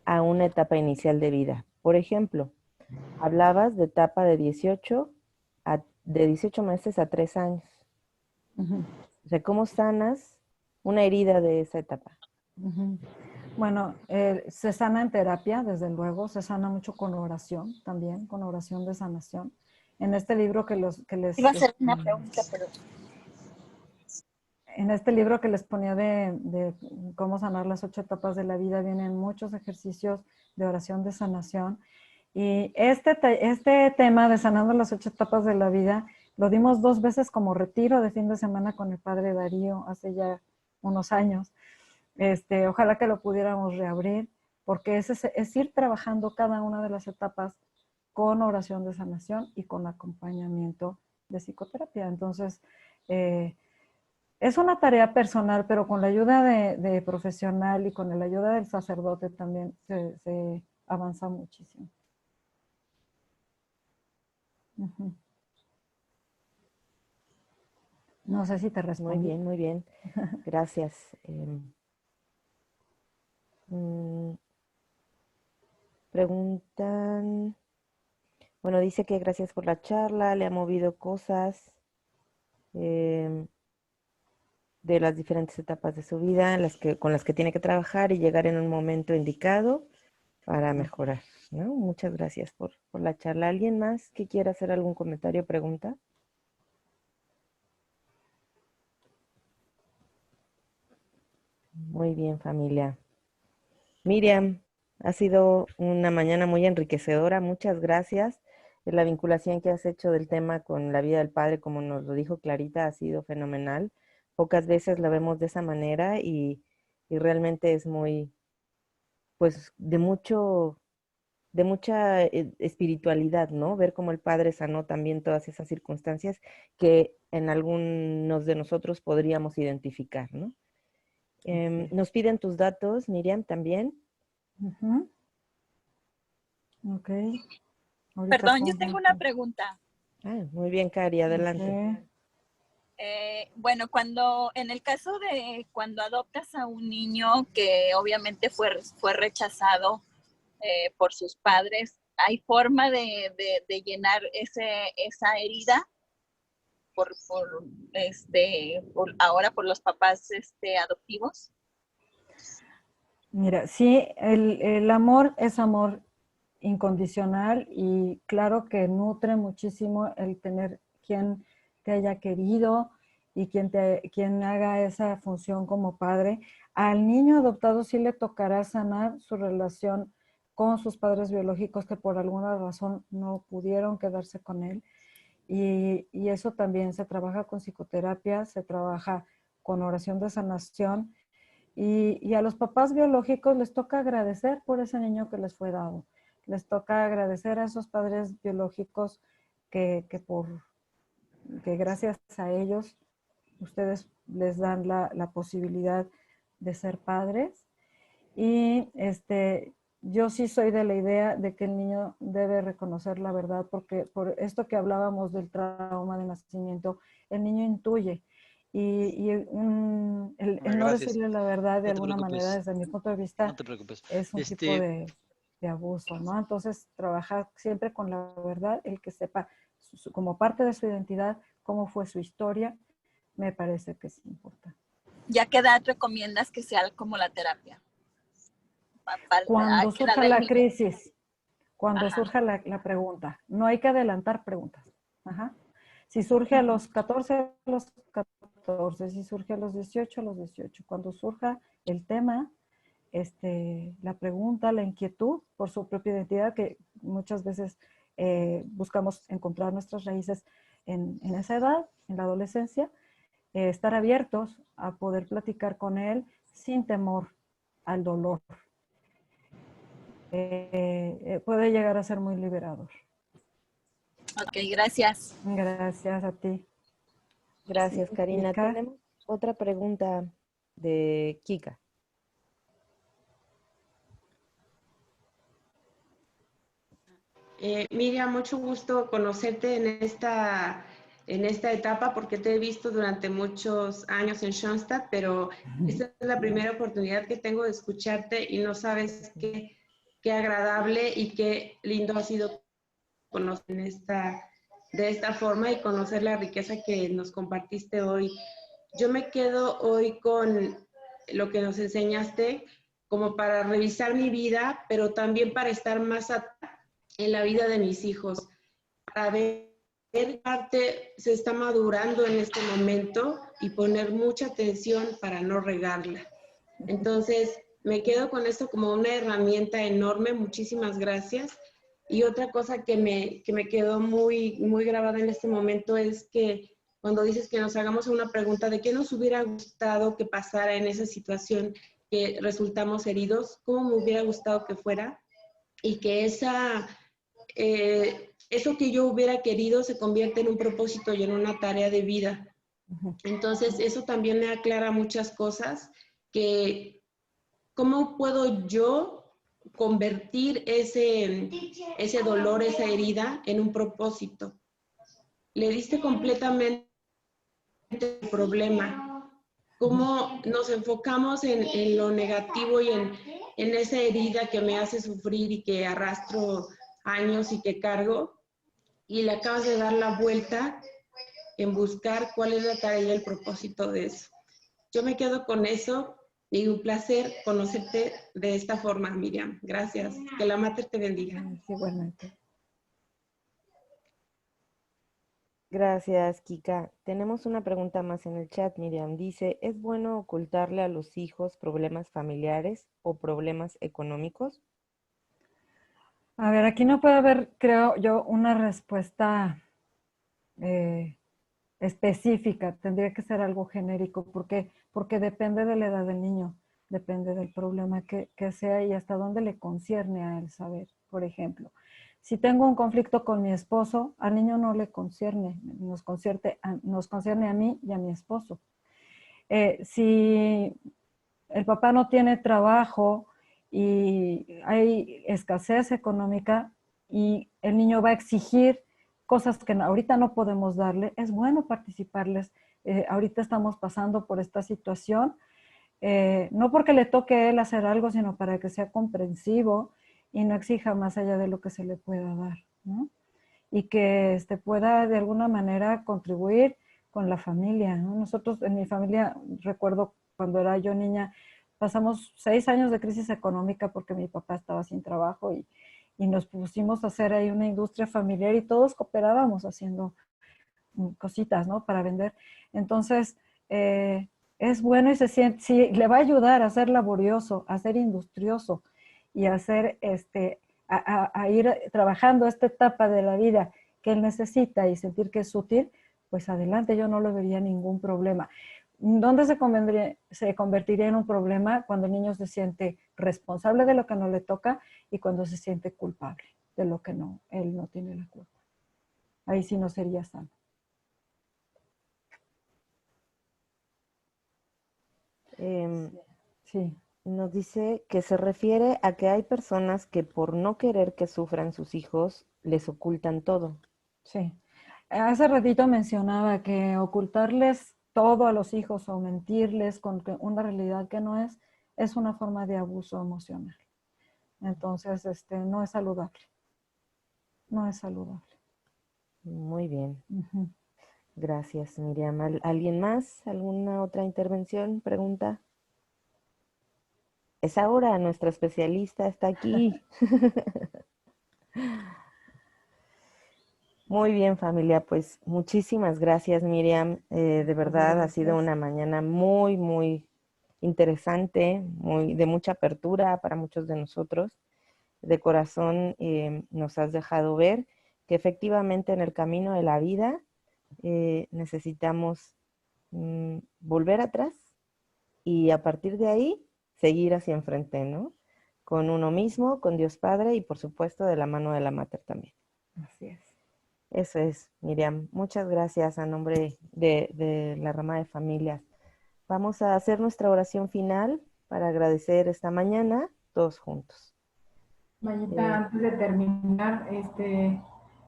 a una etapa inicial de vida. Por ejemplo, hablabas de etapa de 18 meses a 3 años. Ujú, O sea, ¿cómo sanas una herida de esa etapa? ujú. Bueno, se sana en terapia, desde luego, se sana mucho con oración también, con oración de sanación. En este libro Iba a hacer una pregunta, pero en este libro que les ponía de cómo sanar las 8 etapas de la vida, vienen muchos ejercicios de oración de sanación. Y este tema de sanando las 8 etapas de la vida, lo dimos 2 veces como retiro de fin de semana con el padre Darío, hace ya unos años. Ojalá que lo pudiéramos reabrir, porque es ir trabajando cada una de las etapas con oración de sanación y con acompañamiento de psicoterapia. Entonces, es una tarea personal, pero con la ayuda de profesional y con la ayuda del sacerdote también se avanza muchísimo. Uh-huh. No sé si te respondí. Muy bien. Gracias. Preguntan, bueno, dice que gracias por la charla, le ha movido cosas em, de las diferentes etapas de su vida con las que tiene que trabajar y llegar en un momento indicado para mejorar, ¿no? Muchas gracias por la charla. ¿Alguien más que quiera hacer algún comentario o pregunta? Muy bien, familia. Miriam, ha sido una mañana muy enriquecedora. Muchas gracias. La vinculación que has hecho del tema con la vida del padre, como nos lo dijo Clarita, ha sido fenomenal. Pocas veces la vemos de esa manera y realmente es muy, pues, de mucha espiritualidad, ¿no? Ver cómo el padre sanó también todas esas circunstancias que en algunos de nosotros podríamos identificar, ¿no? Nos piden tus datos, Miriam, también. Uh-huh. Ok. Ahorita perdón, yo tengo una pregunta. Ah, muy bien, Cari, adelante. Bueno, en el caso de cuando adoptas a un niño que obviamente fue rechazado por sus padres, ¿hay forma de llenar esa herida ahora por los papás adoptivos? Mira, sí, el amor es amor incondicional y claro que nutre muchísimo el tener quien te haya querido y quien haga esa función como padre. Al niño adoptado sí le tocará sanar su relación con sus padres biológicos que por alguna razón no pudieron quedarse con él. Y eso también se trabaja con psicoterapia, se trabaja con oración de sanación. Y a los papás biológicos les toca agradecer por ese niño que les fue dado. Les toca agradecer a esos padres biológicos que gracias a ellos ustedes les dan la posibilidad de ser padres. Y yo sí soy de la idea de que el niño debe reconocer la verdad, porque por esto que hablábamos del trauma de nacimiento, el niño intuye. el no Gracias. decirle la verdad de No te alguna manera, preocupes. desde mi punto de vista, No te preocupes. es un tipo de abuso, ¿no? Entonces, trabajar siempre con la verdad, el que sepa como parte de su identidad, cómo fue su historia, me parece que es importante. ¿Ya qué edad recomiendas que sea como la terapia? Cuando surja la crisis, cuando Ajá. surja la pregunta, no hay que adelantar preguntas. Ajá. Si surge a los 14, a los 14, si surge a los 18, a los 18. Cuando surja el tema, la pregunta, la inquietud por su propia identidad, que muchas veces buscamos encontrar nuestras raíces en esa edad, en la adolescencia, estar abiertos a poder platicar con él sin temor al dolor. Puede llegar a ser muy liberador. Ok, gracias. Gracias a ti. Gracias, Sí, Karina. Kika. Tenemos otra pregunta de Kika. Miriam, mucho gusto conocerte en esta etapa porque te he visto durante muchos años en Schoenstatt, pero esta es la primera oportunidad que tengo de escucharte y no sabes qué agradable y qué lindo ha sido conocer de esta forma y conocer la riqueza que nos compartiste hoy. Yo me quedo hoy con lo que nos enseñaste como para revisar mi vida, pero también para estar más en la vida de mis hijos, para ver qué parte se está madurando en este momento y poner mucha atención para no regarla. Entonces, me quedo con esto como una herramienta enorme. Muchísimas gracias. Y otra cosa que me quedó muy, muy grabada en este momento es que cuando dices que nos hagamos una pregunta de qué nos hubiera gustado que pasara en esa situación que resultamos heridos, cómo me hubiera gustado que fuera, y que eso que yo hubiera querido se convierte en un propósito y en una tarea de vida. Entonces, eso también me aclara muchas cosas, que cómo puedo yo convertir ese dolor, esa herida, en un propósito. Le diste completamente el problema. Cómo nos enfocamos en lo negativo y en esa herida que me hace sufrir y que arrastro años y que cargo, y le acabas de dar la vuelta en buscar cuál es la tarea y el propósito de eso. Yo me quedo con eso y un placer conocerte de esta forma, Miriam. Gracias. Que la Mater te bendiga. Igualmente. Gracias, Kika. Tenemos una pregunta más en el chat, Miriam. Dice, ¿es bueno ocultarle a los hijos problemas familiares o problemas económicos? A ver, aquí no puede haber, creo yo, una respuesta específica. Tendría que ser algo genérico. ¿Por qué? Porque depende de la edad del niño, depende del problema que sea y hasta dónde le concierne a él saber. Por ejemplo, si tengo un conflicto con mi esposo, al niño no le concierne, nos concierne a mí y a mi esposo. Si el papá no tiene trabajo y hay escasez económica y el niño va a exigir cosas que ahorita no podemos darle, es bueno participarles. Ahorita estamos pasando por esta situación, no porque le toque a él hacer algo, sino para que sea comprensivo y no exija más allá de lo que se le pueda dar, ¿no? Y que pueda de alguna manera contribuir con la familia, ¿no? Nosotros en mi familia, recuerdo cuando era yo niña, pasamos 6 años de crisis económica porque mi papá estaba sin trabajo y nos pusimos a hacer ahí una industria familiar y todos cooperábamos haciendo cositas, ¿no? Para vender. Entonces, es bueno y se siente, sí, le va a ayudar a ser laborioso, a ser industrioso y a ser, a ir trabajando esta etapa de la vida que él necesita y sentir que es útil, pues adelante, yo no le vería ningún problema. ¿Dónde se convertiría en un problema? Cuando el niño se siente responsable de lo que no le toca y cuando se siente culpable de lo que no, él no tiene la culpa. Ahí sí no sería sano. Sí. Nos dice que se refiere a que hay personas que por no querer que sufran sus hijos, les ocultan todo. Sí. Hace ratito mencionaba que ocultarles todo a los hijos o mentirles con una realidad que no es una forma de abuso emocional. Entonces, no es saludable. No es saludable. Muy bien. Uh-huh. Gracias, Miriam. ¿Alguien más? ¿Alguna otra intervención? ¿Pregunta? Es ahora, nuestra especialista está aquí. Muy bien, familia, pues muchísimas gracias, Miriam. De verdad ha sido una mañana muy, muy interesante, de mucha apertura para muchos de nosotros. De corazón nos has dejado ver que efectivamente en el camino de la vida necesitamos volver atrás y a partir de ahí seguir hacia enfrente, ¿no? Con uno mismo, con Dios Padre y por supuesto de la mano de la Mater también. Así es. Eso es, Miriam. Muchas gracias a nombre de la rama de familias. Vamos a hacer nuestra oración final para agradecer esta mañana todos juntos. Mayita, antes de terminar,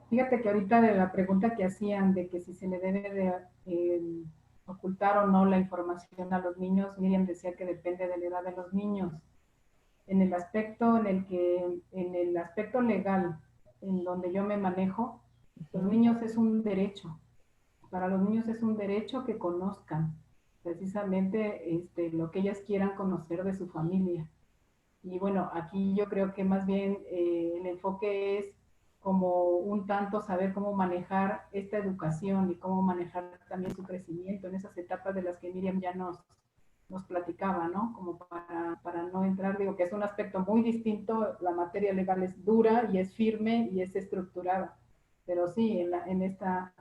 fíjate que ahorita de la pregunta que hacían de que si se le debe de ocultar o no la información a los niños, Miriam decía que depende de la edad de los niños. En el aspecto legal, en donde yo me manejo, los niños es un derecho. Para los niños es un derecho que conozcan precisamente lo que ellas quieran conocer de su familia. Y bueno, aquí yo creo que más bien el enfoque es como un tanto saber cómo manejar esta educación y cómo manejar también su crecimiento en esas etapas de las que Miriam ya nos platicaba, ¿no? Como para no entrar, digo que es un aspecto muy distinto, la materia legal es dura y es firme y es estructurada, pero sí, en estas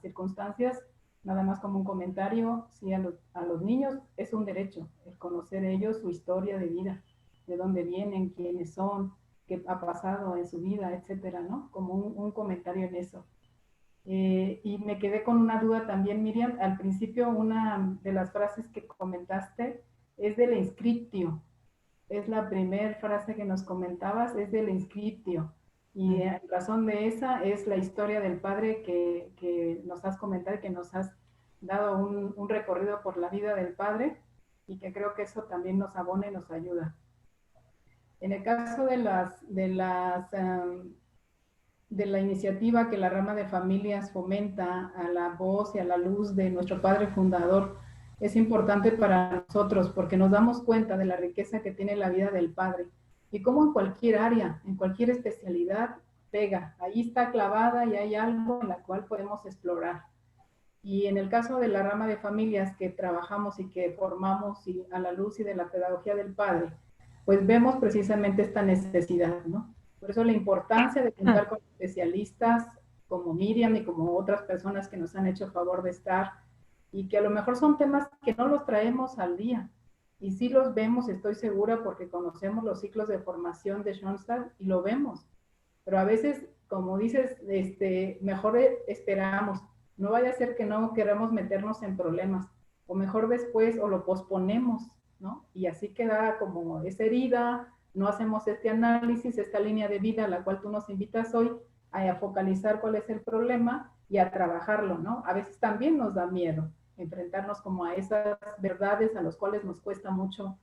circunstancias, nada más como un comentario, sí, a los niños es un derecho el conocer ellos su historia de vida, de dónde vienen, quiénes son, qué ha pasado en su vida, etcétera, ¿no? Como un comentario en eso. Y me quedé con una duda también, Miriam. Al principio, una de las frases que comentaste es del inscriptio. Es la primera frase que nos comentabas, es del inscriptio. Y en razón de esa es la historia del padre que nos has comentado, que nos has dado un recorrido por la vida del padre y que creo que eso también nos abona y nos ayuda. En el caso de la iniciativa que la rama de familias fomenta a la voz y a la luz de nuestro padre fundador, es importante para nosotros porque nos damos cuenta de la riqueza que tiene la vida del padre y cómo en cualquier área, en cualquier especialidad, pega. Ahí está clavada y hay algo en la cual podemos explorar. Y en el caso de la rama de familias que trabajamos y que formamos a la luz y de la pedagogía del padre, pues vemos precisamente esta necesidad, ¿no? Por eso la importancia de contar con especialistas como Miriam y como otras personas que nos han hecho el favor de estar y que a lo mejor son temas que no los traemos al día. Y sí los vemos, estoy segura, porque conocemos los ciclos de formación de Schoenstatt y lo vemos. Pero a veces, como dices, mejor esperamos. No vaya a ser que no queramos meternos en problemas. O mejor después, o lo posponemos, ¿no? Y así queda como esa herida, no hacemos este análisis, esta línea de vida a la cual tú nos invitas hoy a focalizar cuál es el problema y a trabajarlo, ¿no? A veces también nos da miedo enfrentarnos como a esas verdades a las cuales nos cuesta mucho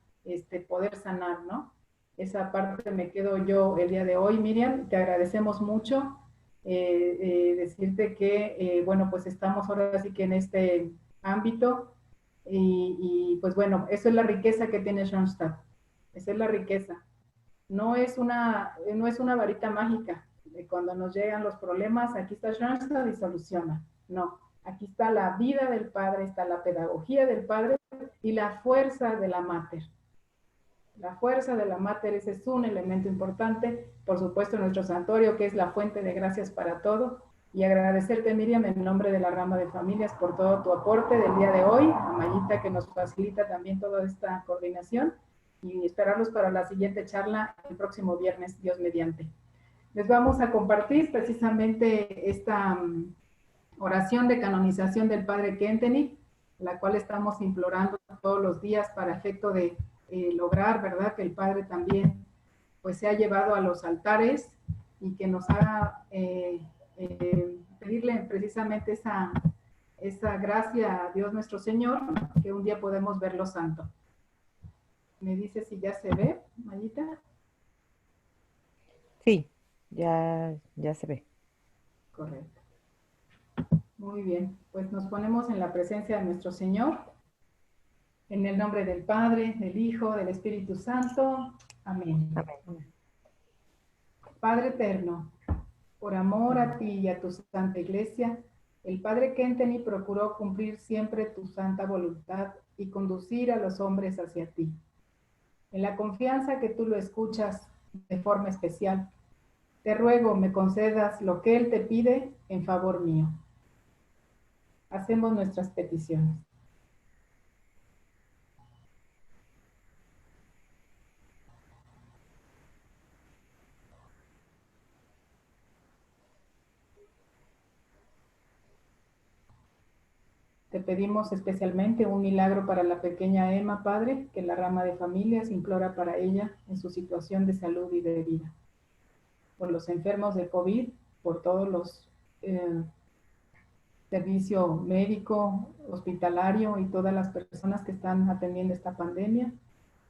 poder sanar, ¿no? Esa parte me quedo yo el día de hoy, Miriam, te agradecemos mucho, decirte que, bueno, pues estamos ahora sí que en este ámbito y pues bueno, eso es la riqueza que tiene Schoenstatt, esa es la riqueza. No es una varita mágica, cuando nos llegan los problemas, aquí está Schoenstatt y soluciona, no. Aquí está la vida del padre, está la pedagogía del padre y la fuerza de la mater. La fuerza de la mater, ese es un elemento importante. Por supuesto, nuestro santuario, que es la fuente de gracias para todo. Y agradecerte, Miriam, en nombre de la rama de familias, por todo tu aporte del día de hoy. A Mayita, que nos facilita también toda esta coordinación. Y esperarlos para la siguiente charla el próximo viernes, Dios mediante. Les vamos a compartir precisamente esta oración de canonización del Padre Kentenich, la cual estamos implorando todos los días para efecto de lograr, ¿verdad?, que el Padre también pues sea llevado a los altares y que nos haga pedirle precisamente esa gracia a Dios nuestro Señor, que un día podemos verlo santo. ¿Me dice si ya se ve, Mayita? Sí, ya se ve. Correcto. Muy bien, pues nos ponemos en la presencia de nuestro Señor, en el nombre del Padre, del Hijo, del Espíritu Santo. Amén. Amén. Padre eterno, por amor a ti y a tu santa iglesia, el Padre Kenteni procuró cumplir siempre tu santa voluntad y conducir a los hombres hacia ti. En la confianza que tú lo escuchas de forma especial, te ruego me concedas lo que Él te pide en favor mío. Hacemos nuestras peticiones. Te pedimos especialmente un milagro para la pequeña Emma, Padre, que la rama de familias implora para ella en su situación de salud y de vida. Por los enfermos de COVID, por todos los servicio médico, hospitalario y todas las personas que están atendiendo esta pandemia,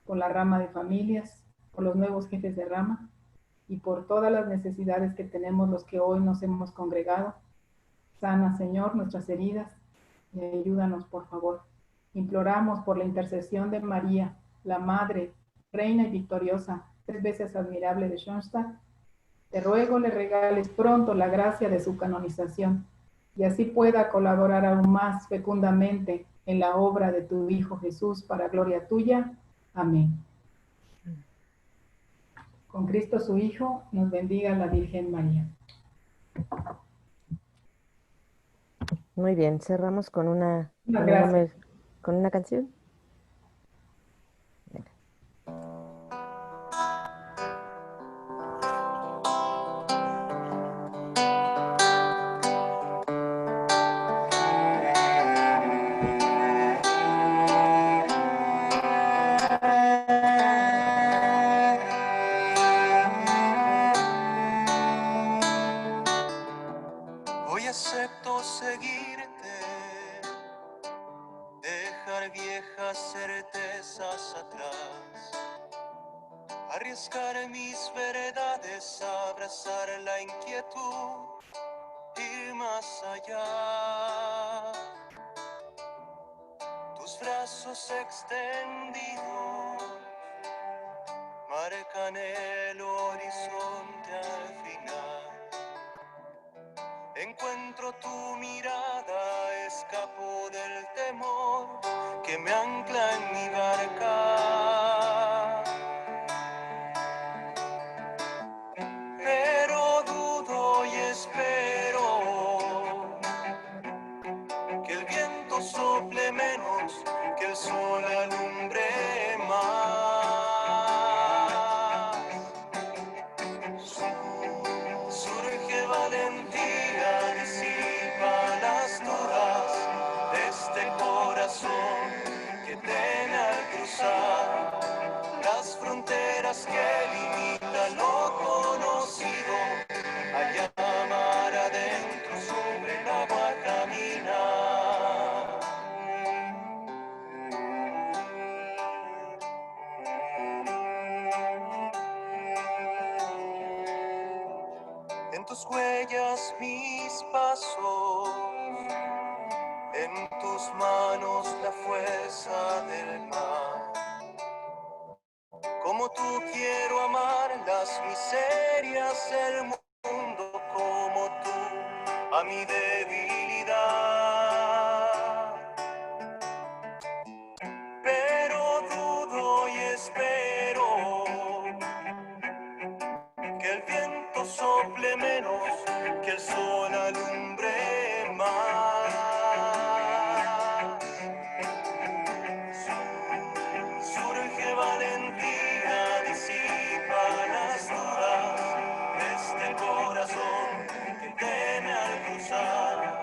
por la rama de familias, por los nuevos jefes de rama y por todas las necesidades que tenemos los que hoy nos hemos congregado. Sana, Señor, nuestras heridas y ayúdanos, por favor. Imploramos por la intercesión de María, la Madre, Reina y Victoriosa, 3 veces admirable de Schoenstatt. Te ruego le regales pronto la gracia de su canonización y así pueda colaborar aún más fecundamente en la obra de tu Hijo Jesús para gloria tuya. Amén. Con Cristo su Hijo, nos bendiga la Virgen María. Muy bien, cerramos con una canción. Venga. Hoy acepto seguirte, dejar viejas certezas atrás, arriesgar mis veredades, abrazar la inquietud, ir más allá. Tus brazos extendidos marcan el horizonte al final. Encuentro tu mirada, escapo del temor que me ancla en mi barca. Pero dudo y espero que el viento sople menos, que el sol alumbre más. Surge valentía, disipa las dudas de este corazón que teme al cruzar las fronteras que limitan lo conocido. Allá mar adentro sobre el agua camina. En tus huellas mis pasos, en tus manos la fuerza del mar. Como tú quiero amar las miserias del mundo, como tú a mi debilidad. Pero dudo y espero que el viento sople menos, que el sol alumbre más. Surge valentía, disipa las dudas de este corazón que teme al cruzar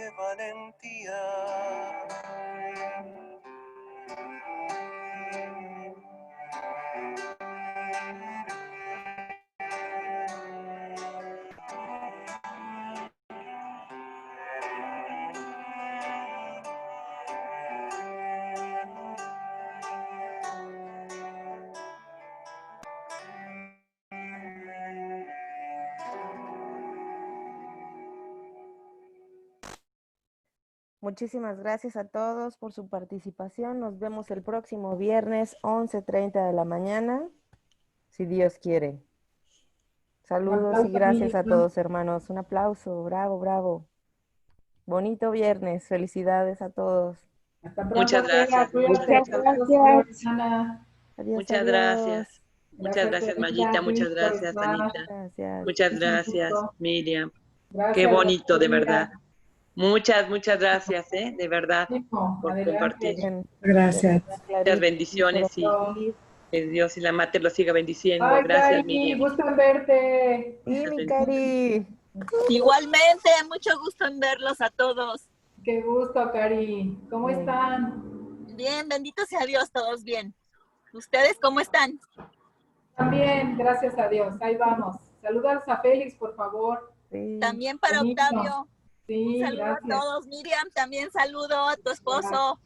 de valentía. Muchísimas gracias a todos por su participación. Nos vemos el próximo viernes, 11:30 de la mañana, si Dios quiere. Saludos y gracias a todos, hermanos. Un aplauso. Bravo, bravo. Bonito viernes. Felicidades a todos. Hasta pronto, Muchas gracias. Cuídate. Gracias. Ana. Adiós, Muchas adiós. gracias. Muchas gracias, Mayita. Muchas gracias, Luis, Anita. Gracias. Muchas gracias, Miriam. Gracias, Qué bonito, de Miriam. verdad. Muchas gracias, de verdad, Hijo, por adelante. compartir. Bien. Gracias. Muchas bendiciones y que Dios y la Mater los siga bendiciendo. Ay, Gracias, Cari, Miriam. gusto en verte. Sí, mi Cari. Igualmente, mucho gusto en verlos a todos. Qué gusto, Cari. ¿Cómo Bien. están? Bien, bendito sea Dios, todos bien. ¿Ustedes cómo están? También, gracias a Dios. Ahí vamos. Saludos a Félix, por favor. Sí. También para Bonito. Octavio. Sí, Un saludo gracias. a todos. Miriam, también saludo a tu esposo.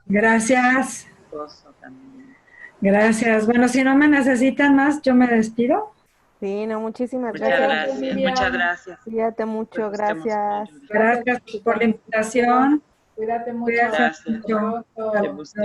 Gracias. Esposo también. Gracias. Bueno, si no me necesitan más, yo me despido. Sí, no, muchísimas Muchas gracias. gracias, Miriam. muchas gracias. Cuídate mucho, Pues estemos gracias. con ayuda. Gracias por la invitación. Cuídate mucho. Cuídate Gracias. mucho. Hasta pronto. Qué gusto.